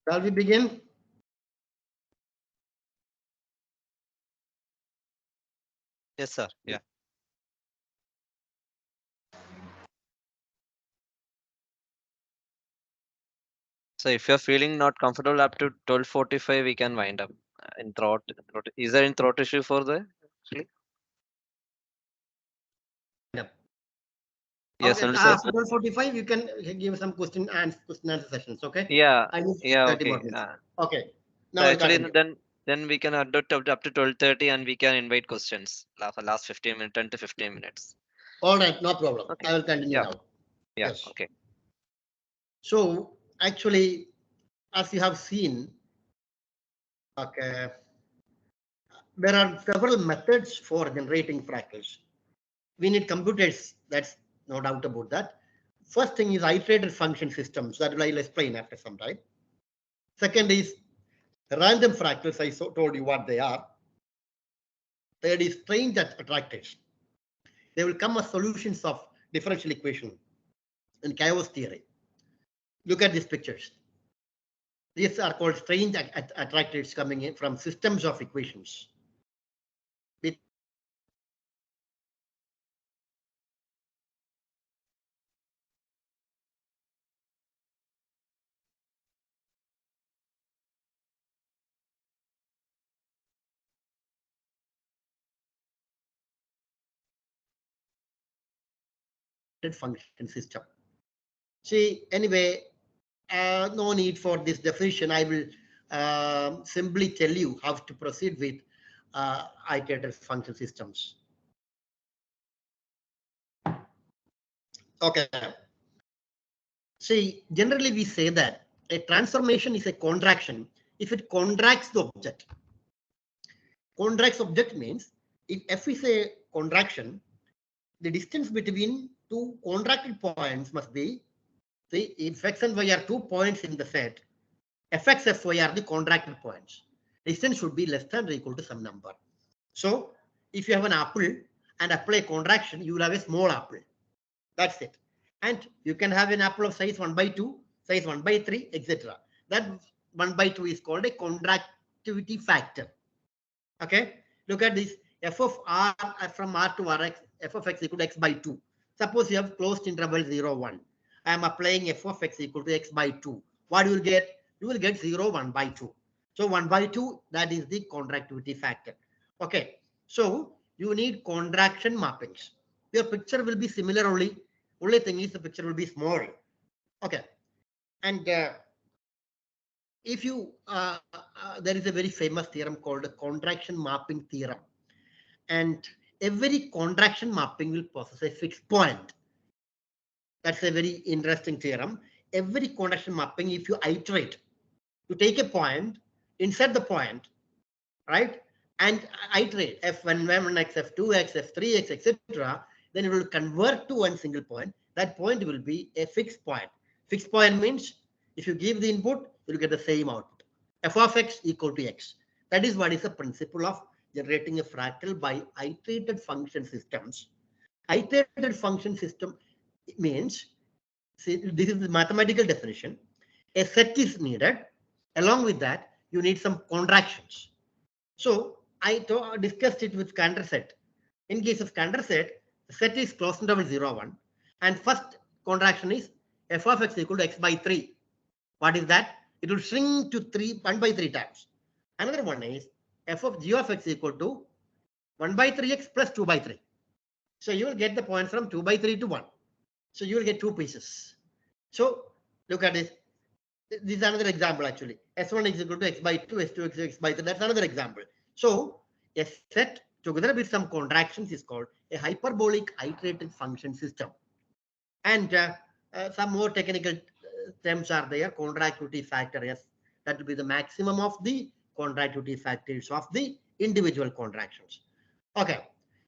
Shall we begin? Yes, sir. Yeah. So if you're feeling not comfortable up to 12:45, we can wind up. In throat. Is there any throat issue for the actually? Yep. Yes, Okay. Sunil sir. After 12:45, you can give some question answer sessions. Okay. Yeah. I need Yeah. 30 more Okay. minutes. Okay. So Now I'll actually, continue. then we can adopt up to 12:30, and we can invite questions for last 15 minutes, 10 to 15 minutes. All right. No problem. Okay. I will continue Yeah. now. Yeah. Yes. Okay. So actually, as you have seen, okay, there are several methods for generating fractals. We need computers. That's no doubt about that. First thing is iterated function systems that I'll explain after some time. Second is random fractals. I told you what they are. Third is strange attractors. They will come as solutions of differential equation in chaos theory. Look at these pictures. These are called strange attractors coming in from systems of equations. With function system. See, anyway, no need for this definition. I will simply tell you how to proceed with iterated function systems. Okay. See, generally we say that a transformation is a contraction if it contracts the object. Contracts object means if f is a contraction, the distance between two contracted points must be, see, if x and y are 2 points in the set, fx, fy are the contracted points. Distance should be less than or equal to some number. So if you have an apple and apply a contraction, you will have a small apple. That's it. And you can have an apple of size 1/2, size 1/3, etc. That 1/2 is called a contractivity factor. Okay. Look at this. F of r from r to rx, f of x equal to x/2. Suppose you have closed interval 0, 1. I am applying f of x equal to x/2. What you will get? You will get 0, 1/2. So 1/2, that is the contractivity factor. Okay. So you need contraction mappings. Your picture will be similar only. Only thing is the picture will be small. Okay. And if you, there is a very famous theorem called the contraction mapping theorem. And every contraction mapping will possess a fixed point. That's a very interesting theorem. Every contraction mapping, if you iterate, you take a point, insert the point, right? And iterate f1x, f2x, f3x, etc. Then it will convert to one single point. That point will be a fixed point. Fixed point means if you give the input, you'll get the same output. F of x equal to x. That is what is the principle of generating a fractal by iterated function systems. Iterated function system means, see, this is the mathematical definition. A set is needed. Along with that, you need some contractions. So I discussed it with Cantor set. In case of Cantor set, the set is closed interval 0, 1. And first contraction is f of x equal to x/3. What is that? It will shrink to 1/3 times. Another one is f of g of x equal to 1/3x plus 2/3. So you will get the points from 2/3 to 1. So you will get two pieces. So look at this. This is another example actually. S1 is equal to x/2, S2 is x/3. That's another example. So a set together with some contractions is called a hyperbolic iterated function system. And some more technical terms are there. Contractivity factor, yes, that will be the maximum of the contractivity factors of the individual contractions. Okay,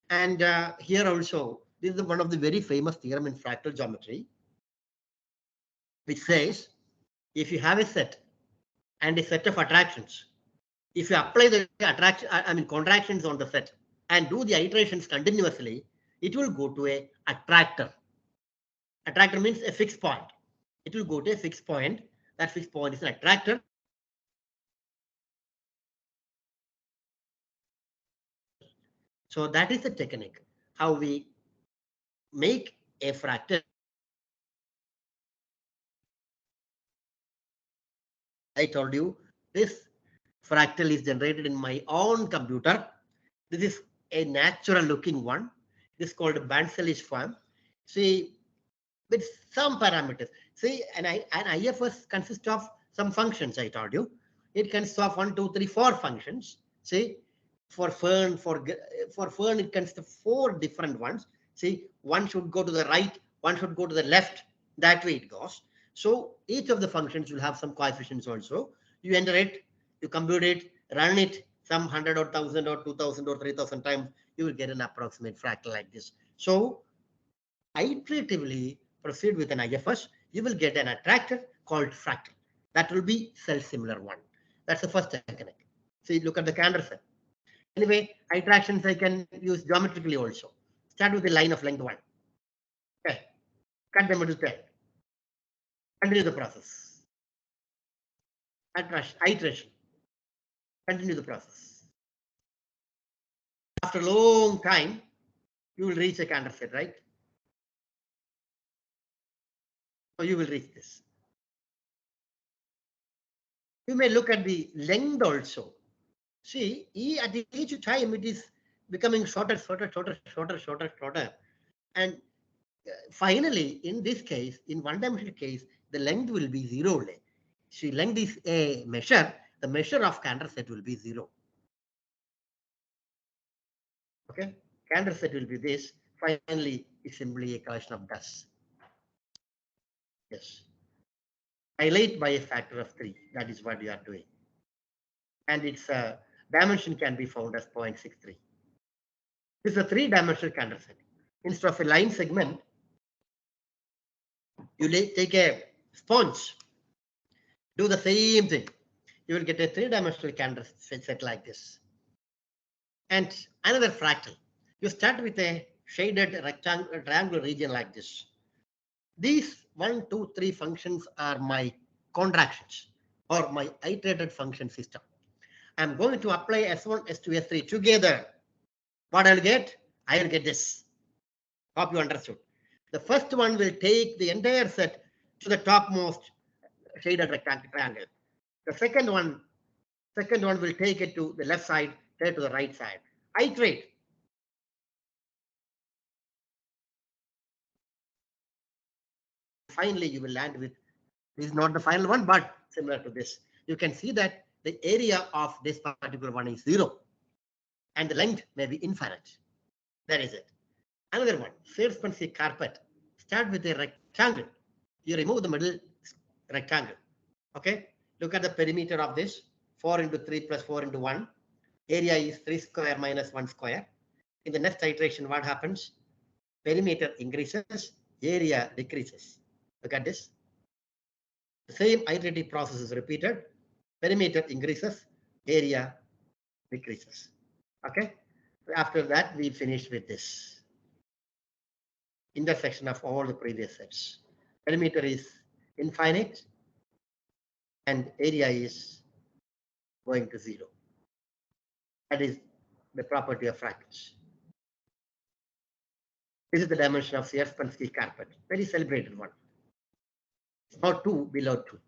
and here also, this is one of the very famous theorem in fractal geometry, which says if you have a set and a set of attractions, if you apply the contractions on the set and do the iterations continuously, it will go to a attractor. Attractor means a fixed point. It will go to a fixed point. That fixed point is an attractor. So that is the technique, how we make a fractal. I told you this fractal is generated in my own computer. This is a natural looking one. This is called Bansel's form. See, with some parameters. See, an IFS consists of some functions, I told you. It consists of 1, 2, 3, 4 functions. See, for Fern, it consists of 4 different ones. See, one should go to the right, one should go to the left. That way it goes. So each of the functions will have some coefficients also. You enter it, you compute it, run it some 100 or 1000 or 2000 or 3000 times, you will get an approximate fractal like this. So iteratively proceed with an IFS, you will get an attractor called fractal. That will be self-similar one. That's the first technique. See, look at the candor set. Anyway, iterations I can use geometrically also. Start with the line of length 1. Okay. Cut the middle 10. Continue the process. Iteration. Continue the process. After a long time, you will reach a candor set, right? So you will reach this. You may look at the length also. See, at each time it is becoming shorter. And finally, in this case, in one-dimensional case, the length will be 0 only. See, length is a measure. The measure of candor set will be 0. Okay, candor set will be this. Finally, it's simply a collection of dust. Yes. Dilate by a factor of 3. That is what we are doing. And its dimension can be found as 0.63. This is a 3-dimensional candor set. Instead of a line segment, you take a sponge, do the same thing. You will get a 3-dimensional candor set like this. And another fractal. You start with a shaded rectangle, triangular region like this. These 1, 2, 3 functions are my contractions or my iterated function system. I'm going to apply S1, S2, S3 together. What I'll get? I will get this. Hope you understood. The first one will take the entire set to the topmost shaded rectangle triangle. The second one will take it to the left side, then to the right side. Iterate. Finally, you will land with, this is not the final one, but similar to this. You can see that the area of this particular one is 0 and the length may be infinite. That is it. Another one, Sierpinski carpet. Start with a rectangle. You remove the middle rectangle. Okay. Look at the perimeter of this. 4 into 3 plus 4 into 1. Area is 3 square minus 1 square. In the next iteration, what happens? Perimeter increases, area decreases. Look at this. The same iterative process is repeated. Perimeter increases, area decreases. Okay. After that, we finish with this intersection of all the previous sets. Perimeter is infinite and area is going to 0. That is the property of fractals. This is the dimension of Sierpinski carpet, very celebrated one. Now 2 below 2.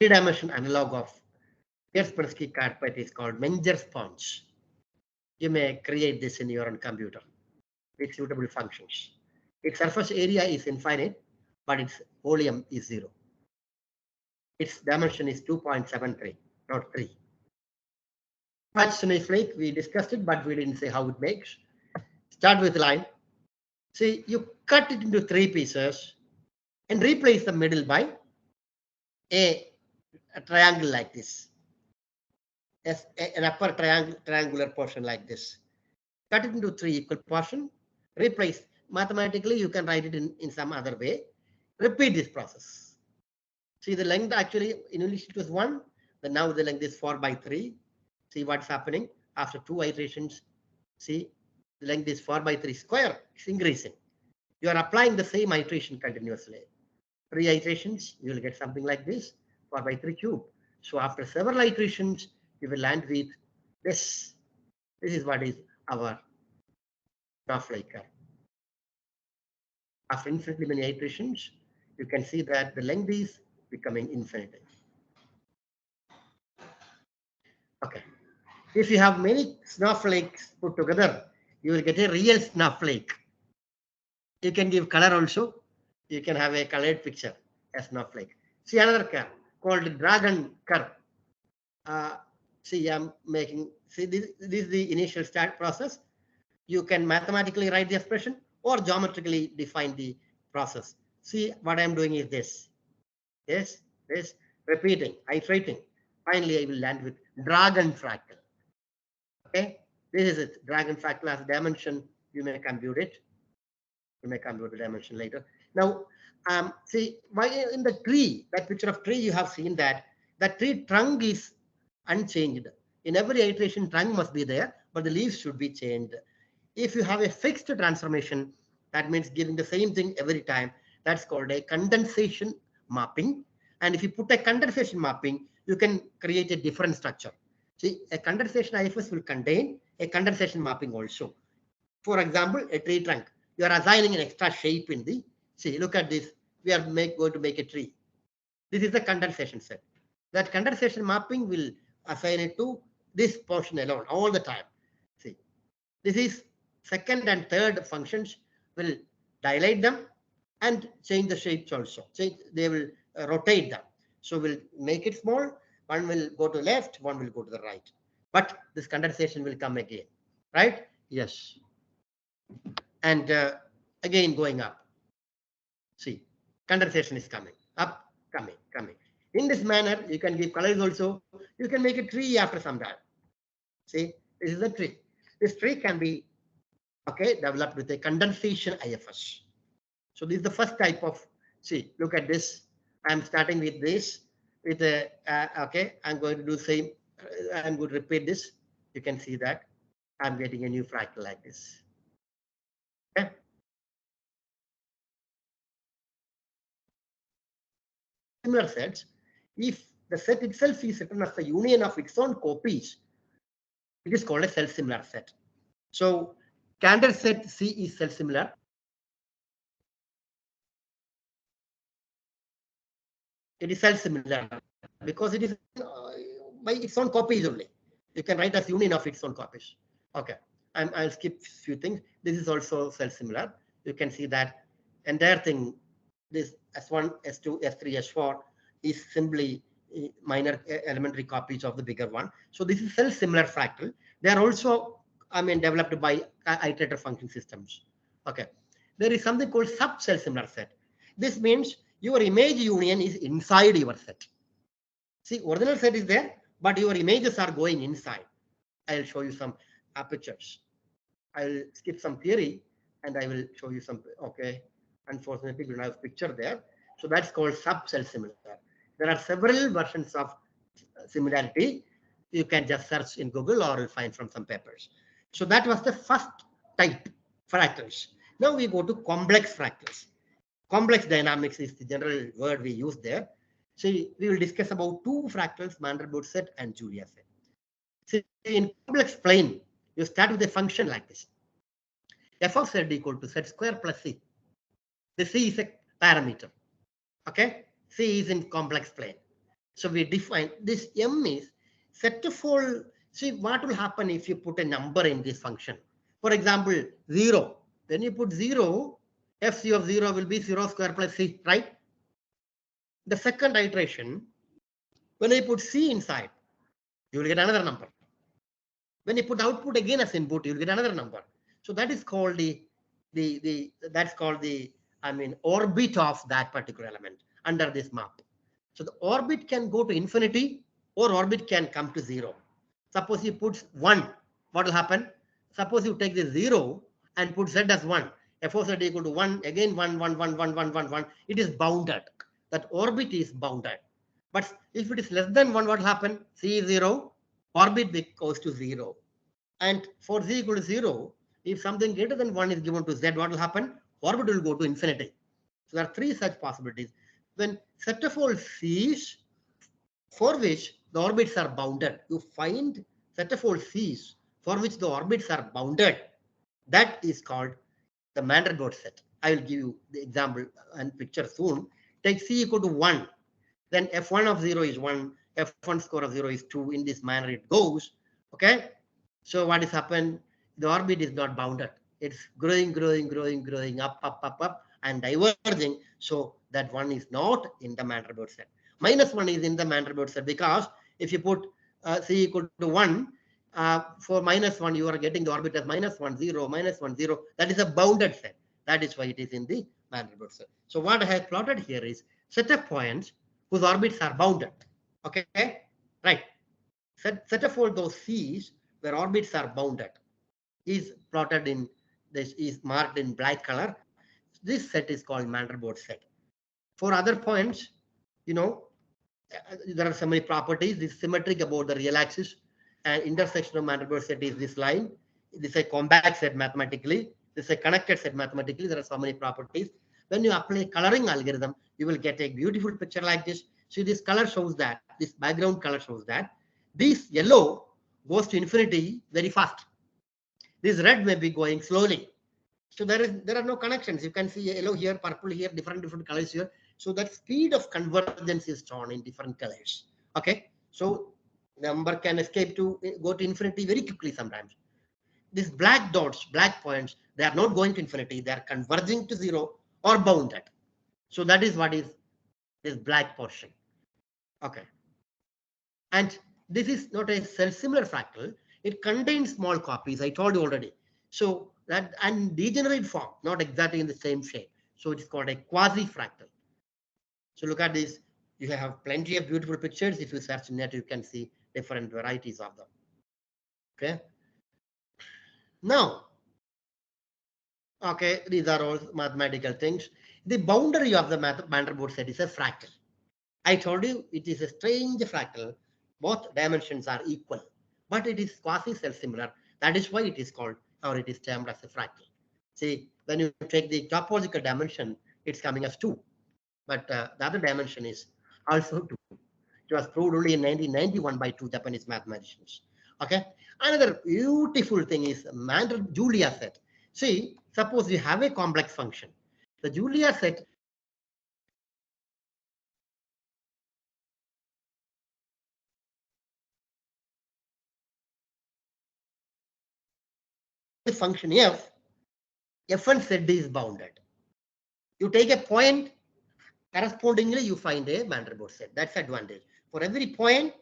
3-dimension analog of Sierpinski carpet is called Menger sponge. You may create this in your own computer with suitable functions. Its surface area is infinite, but its volume is 0. Its dimension is 2.73, not 3. Patch snowflake, we discussed it, but we didn't say how it makes. Start with line. See, you cut it into 3 pieces and replace the middle by a triangle like this. As an upper triangular portion like this. Cut it into 3 equal portions. Replace. Mathematically, you can write it in some other way. Repeat this process. See, the length actually initially it was 1, then now the length is 4/3. See what's happening after 2 iterations. See, the length is 4/3 square. It's increasing. You are applying the same iteration continuously. 3 iterations, you will get something like this, 4/3 cube. So after several iterations, you will land with this. This is what is our snowflake curve. After infinitely many iterations, you can see that the length is becoming infinite. Okay. If you have many snowflakes put together, you will get a real snowflake. You can give color also. You can have a colored picture, a snowflake. See another curve called dragon curve. See, I'm making, see, this is the initial start process. You can mathematically write the expression or geometrically define the process. See, what I'm doing is this. Yes, this, repeating, iterating. Finally, I will land with dragon fractal. Okay, this is it. Dragon fractal has a dimension. You may compute it. You may compute the dimension later. Now, see, why in the tree, that picture of tree, you have seen that the tree trunk is unchanged. In every iteration, trunk must be there, but the leaves should be changed. If you have a fixed transformation, that means giving the same thing every time. That's called a condensation mapping. And if you put a condensation mapping, you can create a different structure. See, a condensation IFS will contain a condensation mapping also. For example, a tree trunk. You are assigning an extra shape in the, see, look at this. We are going to make a tree. This is the condensation set. That condensation mapping will assign it to this portion alone all the time. See, this is second and third functions will dilate them and change the shapes also. They will rotate them. So we'll make it small. One will go to the left, one will go to the right. But this condensation will come again, right? Yes. And again going up. See, condensation is coming, up, coming, coming. In this manner, you can give colors also. You can make a tree after some time. See, this is a tree. This tree can be, okay, developed with a condensation IFS. So this is the first type of, see, look at this. I'm starting with this, with a, okay, I'm going to do same, I'm going to repeat this. You can see that I'm getting a new fractal like this. Okay. Similar sets, if the set itself is written as the union of its own copies, it is called a self-similar set. So candidate set C is self-similar. It is self-similar because it is by its own copies only. You can write as union of its own copies. Okay, I'll skip a few things. This is also self-similar. You can see that entire thing, this S1, S2, S3, S4 is simply minor elementary copies of the bigger one. So this is self-similar fractal. They are also, I mean, developed by iterator function systems. Okay, there is something called sub-self-similar set. This means your image union is inside your set. See, original set is there, but your images are going inside. I'll show you some pictures. I'll skip some theory and I will show you some. Okay, unfortunately, we don't have a picture there. So that's called sub-self-similar. There are several versions of similarity. You can just search in Google or you'll find from some papers. So that was the first type, fractals. Now we go to complex fractals. Complex dynamics is the general word we use there. So we will discuss about two fractals, Mandelbrot set and Julia set. So in complex plane, you start with a function like this. F of z equal to z square plus c. The c is a parameter. Okay, c is in complex plane. So we define this m is set of all. See what will happen if you put a number in this function. For example, 0. When you put 0, fc of 0 will be 0 square plus c, right? The second iteration, when I put c inside, you will get another number. When you put output again as input, you will get another number. So that is called that's called the, I mean, orbit of that particular element under this map. So the orbit can go to infinity or orbit can come to 0. Suppose you put 1, what will happen? Suppose you take the 0 and put z as 1. F of z equal to 1, again 1, 1, 1, 1, 1, 1, 1. It is bounded. That orbit is bounded. But if it is less than 1, what will happen? C is 0, orbit goes to 0. And for z equal to 0, if something greater than 1 is given to z, what will happen? Orbit will go to infinity. So there are 3 such possibilities. When set of all c's for which the orbits are bounded, you find set of all c's for which the orbits are bounded, That is called the Mandelbrot set. I will give you the example and picture soon. Take C equal to 1. Then F1 of 0 is 1. F1 score of 0 is 2. In this manner it goes. Okay. So what is happened? The orbit is not bounded. It's growing, growing, growing, growing, up, and diverging. So that one is not in the Mandelbrot set. Minus 1 is in the Mandelbrot set because if you put C equal to 1, for minus 1, you are getting the orbit as minus 1, 0, minus 1, 0. That is a bounded set. That is why it is in the Mandelbrot set. So what I have plotted here is set of points whose orbits are bounded. Okay, right. Set of all those C's where orbits are bounded is plotted in this, is marked in black color. This set is called Mandelbrot set. For other points, you know, there are so many properties. This is symmetric about the real axis, and intersection of Mandelbrot set is this line. This is a compact set mathematically. This is a connected set mathematically. There are so many properties. When you apply coloring algorithm, you will get a beautiful picture like this. See, this color shows that, this background color shows that this yellow goes to infinity very fast. This red may be going slowly. So there are no connections. You can see yellow here, purple here, different colors here. So that speed of convergence is shown in different colors. Okay. So number can escape to go to infinity very quickly sometimes. These black dots, black points, they are not going to infinity. They are converging to 0 or bounded. So that is what is this black portion. Okay. And this is not a self-similar fractal. It contains small copies. I told you already. So that, and degenerate form, not exactly in the same shape. So it is called a quasi-fractal. So look at this. You have plenty of beautiful pictures. If you search net, you can see different varieties of them. Okay. Now, okay, these are all mathematical things. The boundary of the Mandelbrot set is a fractal. I told you it is a strange fractal. Both dimensions are equal, but it is quasi self-similar. That is why it is called, or it is termed as a fractal. See, when you take the topological dimension, it's coming as 2. But the other dimension is also 2. It was proved only in 1991 by 2 Japanese mathematicians. Okay. Another beautiful thing is Julia set. See, suppose you have a complex function. The Julia set the function f1 set is bounded. You take a point, correspondingly you find a Mandelbrot set. That's the advantage. For every point,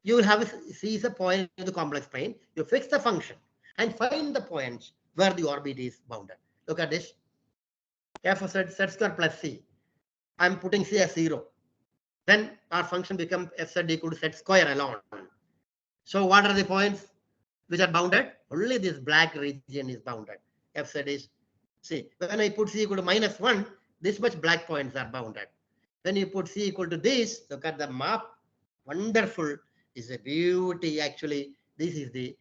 you will have C is a point in the complex plane. You fix the function and find the points where the orbit is bounded. Look at this. F of z square plus C. I'm putting C as 0. Then our function becomes f z equal to z square alone. So what are the points which are bounded? Only this black region is bounded. F z is C. When I put C equal to minus 1, this much black points are bounded. When you put C equal to this, look at the map. Wonderful. Is a beauty. Actually, this is the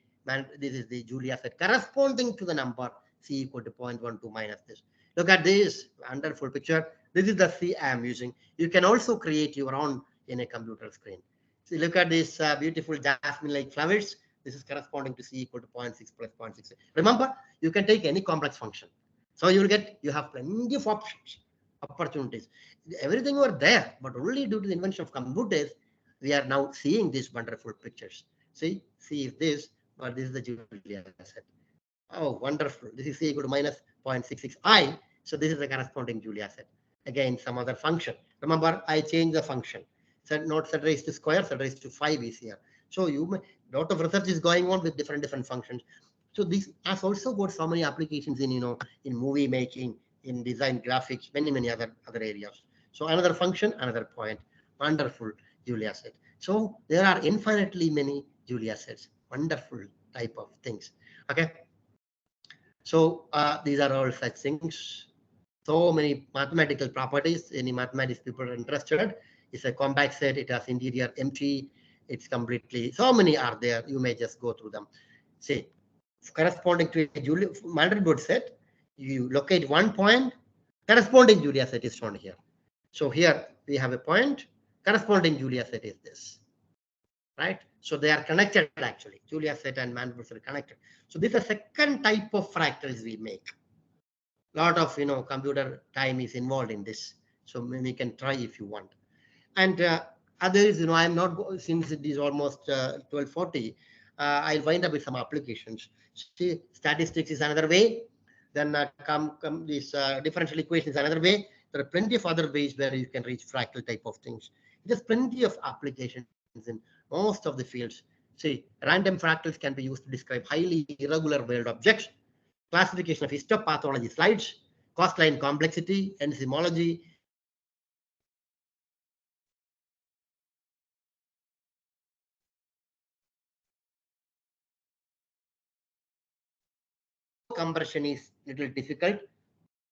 Julia set corresponding to the number C equal to 0.12 minus this. Look at this wonderful picture. This is the C I am using. You can also create your own in a computer screen. See, look at this beautiful jasmine-like flowers. This is corresponding to C equal to 0.6 plus 0.6. Remember, you can take any complex function. So you have plenty of options, opportunities. Everything were there, but only due to the invention of computers, we are now seeing these wonderful pictures. See is this, but this is the Julia set. Oh, wonderful. This is C equal to minus 0.66i. So this is the corresponding Julia set. Again, some other function. Remember, I changed the function. So not set raised to square, set raised to 5 is here. So a lot of research is going on with different functions. So this has also got so many applications in, in movie making, in design graphics, many other areas. So another function, another point. Wonderful Julia set. So there are infinitely many Julia sets. Wonderful type of things. Okay. So these are all such things. So many mathematical properties. Any mathematics people are interested. It's a compact set. It has interior empty. It's completely, so many are there. You may just go through them. See, corresponding to a Mandelbrot set, you locate one point, corresponding Julia set is shown here. So here we have a point, corresponding Julia set is this, right? So they are connected actually. Julia set and Mandelbrot set are connected. So this is the second type of fractals we make. Lot of computer time is involved in this, so we can try if you want. And others, I'm not since it is almost 12:40, I'll wind up with some applications. See, statistics is another way. Then come this differential equation is another way. There are plenty of other ways where you can reach fractal type of things. There's plenty of applications in most of the fields. See, random fractals can be used to describe highly irregular world objects, classification of histopathology slides, coastline complexity, enzymology, compression is little difficult.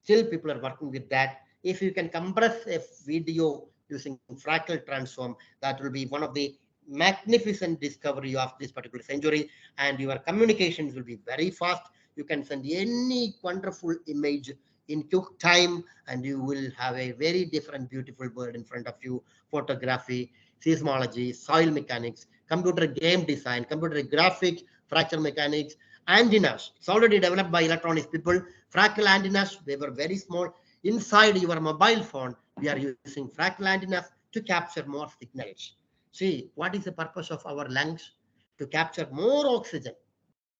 Still, people are working with that. If you can compress a video using fractal transform, that will be one of the magnificent discovery of this particular century, and your communications will be very fast. You can send any wonderful image in quick time, and you will have a very different, beautiful world in front of you. Photography, seismology, soil mechanics, computer game design, computer graphics, fractal mechanics, antennas. It's already developed by electronics people. Fractal antennas, they were very small. Inside your mobile phone, we are using fractal antennas to capture more signals. See, what is the purpose of our lungs? To capture more oxygen.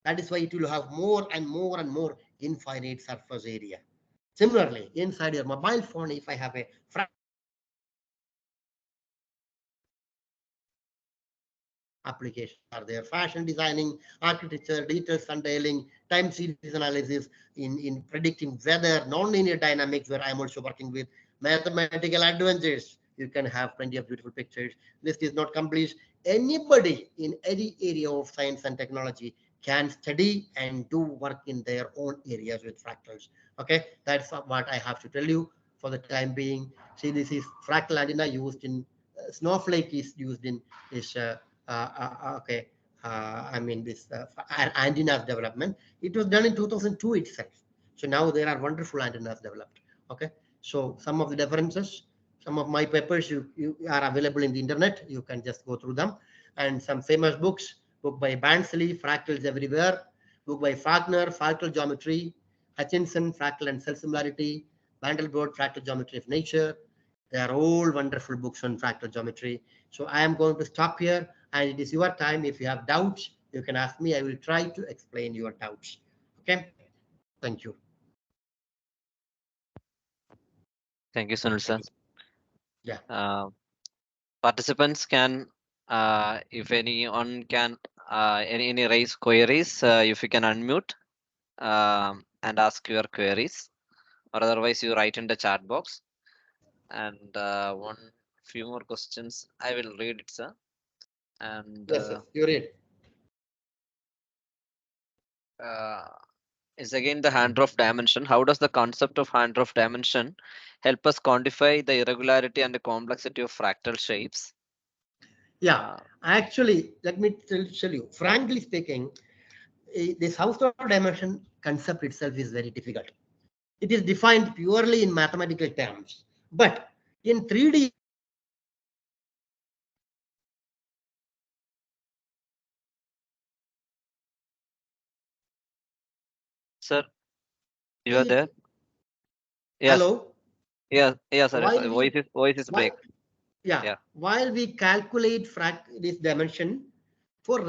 That is why it will have more and more and more infinite surface area. Similarly, inside your mobile phone, if I have a applications are there: fashion designing, architecture, details detailing, time series analysis, in predicting weather, non-linear dynamics, where I'm also working with mathematical adventures. You can have plenty of beautiful pictures. List is not complete. Anybody in any area of science and technology can study and do work in their own areas with fractals. Okay, that's what I have to tell you for the time being. See, this is fractal antenna used in Snowflake is used in this okay, I mean this antennas development. It was done in 2002 itself. So now there are wonderful antennas developed. Okay, so some of the differences, some of my papers you are available in the internet. You can just go through them, and some famous books. Book by Bansley, Fractals Everywhere. Book by Fagner, Fractal Geometry. Hutchinson, Fractal and Cell Similarity. Vanderbilt, Fractal Geometry of Nature. They are all wonderful books on fractal geometry. So I am going to stop here, and it is your time. If you have doubts, you can ask me. I will try to explain your doubts. Okay. Thank you. Thank you, Sunil sir. Yeah. Uh, Participants can, if anyone can, any raise queries, if you can unmute and ask your queries, or otherwise you write in the chat box. And one few more questions. I will read it, sir. And Yes, sir. You read. uh, is again the hand-off dimension. How does the concept of hand-off dimension help us quantify the irregularity and the complexity of fractal shapes? Yeah. Uh, Actually, let me tell you. Frankly speaking, this house of dimension concept itself is very difficult. It is defined purely in mathematical terms, but in 3D sir, you are there? it, Yes. hello, Yeah, yeah, sir. while we Voice is while break. yeah, Yeah. while we calculate this dimension for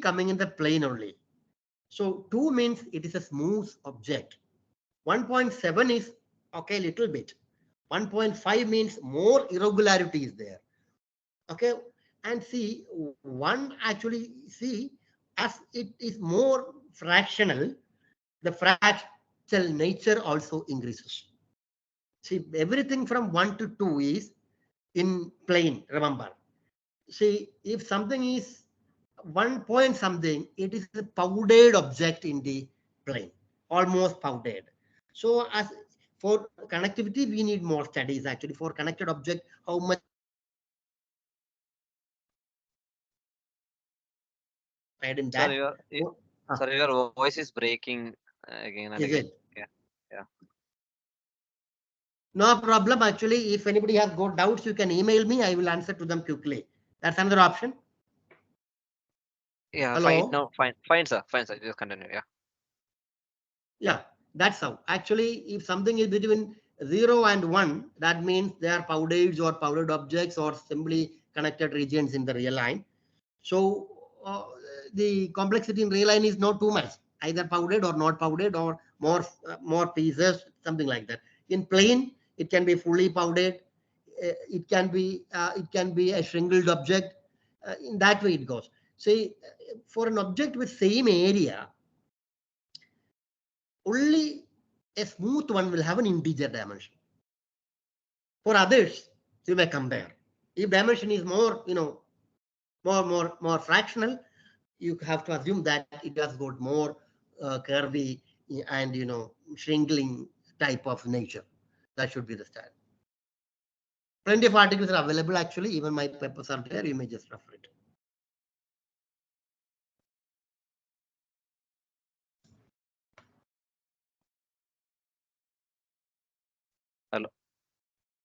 coming in the plane only. So 2 means it is a smooth object. 1.7 is okay, little bit. 1.5 means more irregularity is there. Okay, and see, one actually see, as it is more fractional, the fractal nature also increases. See, everything from 1 to 2 is in plane, remember. See, if something is 1 point something, it is a powdered object in the plane, almost powdered. So as for connectivity, we need more studies actually. For connected object, how much in Sir, that? Uh, sir, your voice is breaking again and is again. it? Yeah. Yeah. No problem. Actually, if anybody has got doubts, you can email me. I will answer to them quickly. That's another option. Yeah, fine. Hello. No, fine, sir. Fine, sir. Just continue. Yeah. Yeah, that's how. Actually, if something is between 0 and 1, that means they are powdered or powdered objects or simply connected regions in the real line. So the complexity in real line is not too much, either powdered or not powdered or more pieces, something like that. In plane, it can be fully powdered. It can be a shrinkled object. In that way, it goes. See, for an object with same area, only a smooth one will have an integer dimension. For others, you may compare. If dimension is more, more fractional, you have to assume that it has got more curvy and shrinkling type of nature. That should be the style. Plenty of articles are available actually. Even my papers are there. You may just refer it. Hello,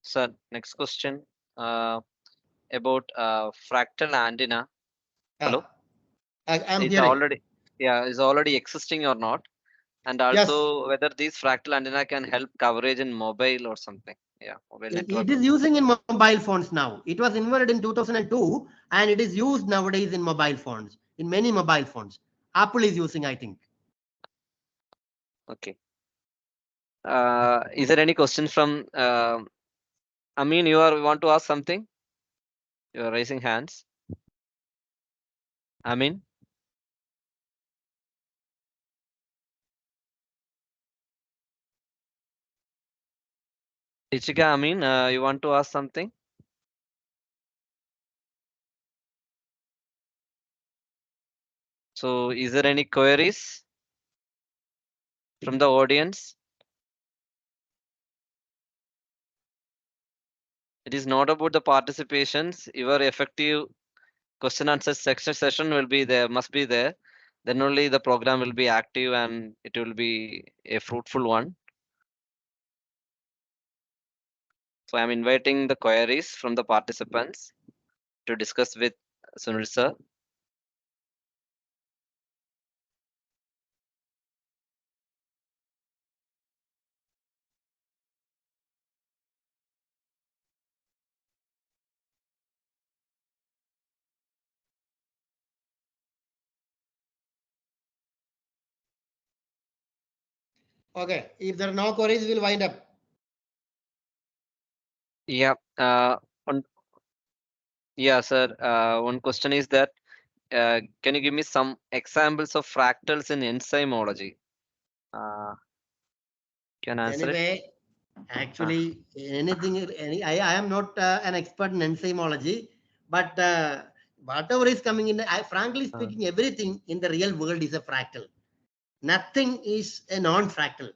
sir. Next question. About fractal antenna. Hello. Ah, I'm It's hearing. already, yeah, is already existing or not? And Yes, also whether these fractal antenna can help coverage in mobile or something. Yeah, mobile it network is or something. using in mobile phones now. It was invented in 2002 and it is used nowadays in mobile phones, in many mobile phones. Apple is using, I think. Okay. Is there any questions from Amin? You want to ask something? You are raising hands. Amin, Ichika, Amin, you want to ask something? So, is there any queries from the audience? It is not about the participations. Your effective question answer section session will be there, must be there. Then only the program will be active and it will be a fruitful one. So I'm inviting the queries from the participants to discuss with Sunil sir. Okay. If there are no queries, we'll wind up. Yeah. One, yeah, sir. One question is that can you give me some examples of fractals in enzymology? Uh, can I answer it? Anyway, Uh, actually, I am not an expert in enzymology, but whatever is coming in, frankly uh, speaking, everything in the real world is a fractal. Nothing is a non-fractal.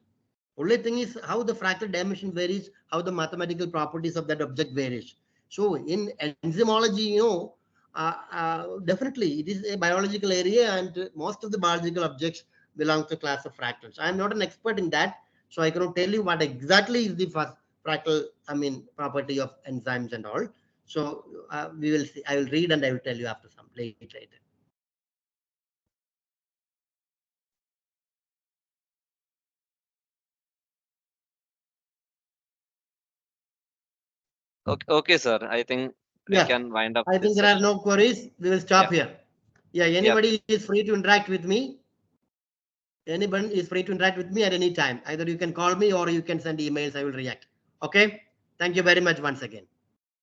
Only thing is how the fractal dimension varies, how the mathematical properties of that object varies. So in enzymology, definitely it is a biological area, and most of the biological objects belong to class of fractals. I am not an expert in that, so I cannot tell you what exactly is the first fractal, property of enzymes and all. So we will see. I will read and I will tell you after some later. okay, sir. I think we Yeah, can wind up I this think there are session. no queries. We will Yeah. stop here. Yeah, Yeah. anybody is free to interact with me. Anyone is free to interact with me at any time. Either you can call me or you can send emails. I will react. Okay. Thank you very much once again.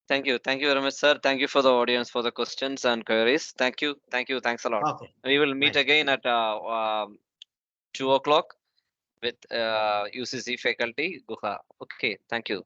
Thank you. Thank you very much, sir. Thank you for the audience for the questions and queries. Thank you. Thank you. Thanks a lot. Okay. We will meet Nice. again at 2 o'clock with UCC faculty Guha. Okay. Thank you.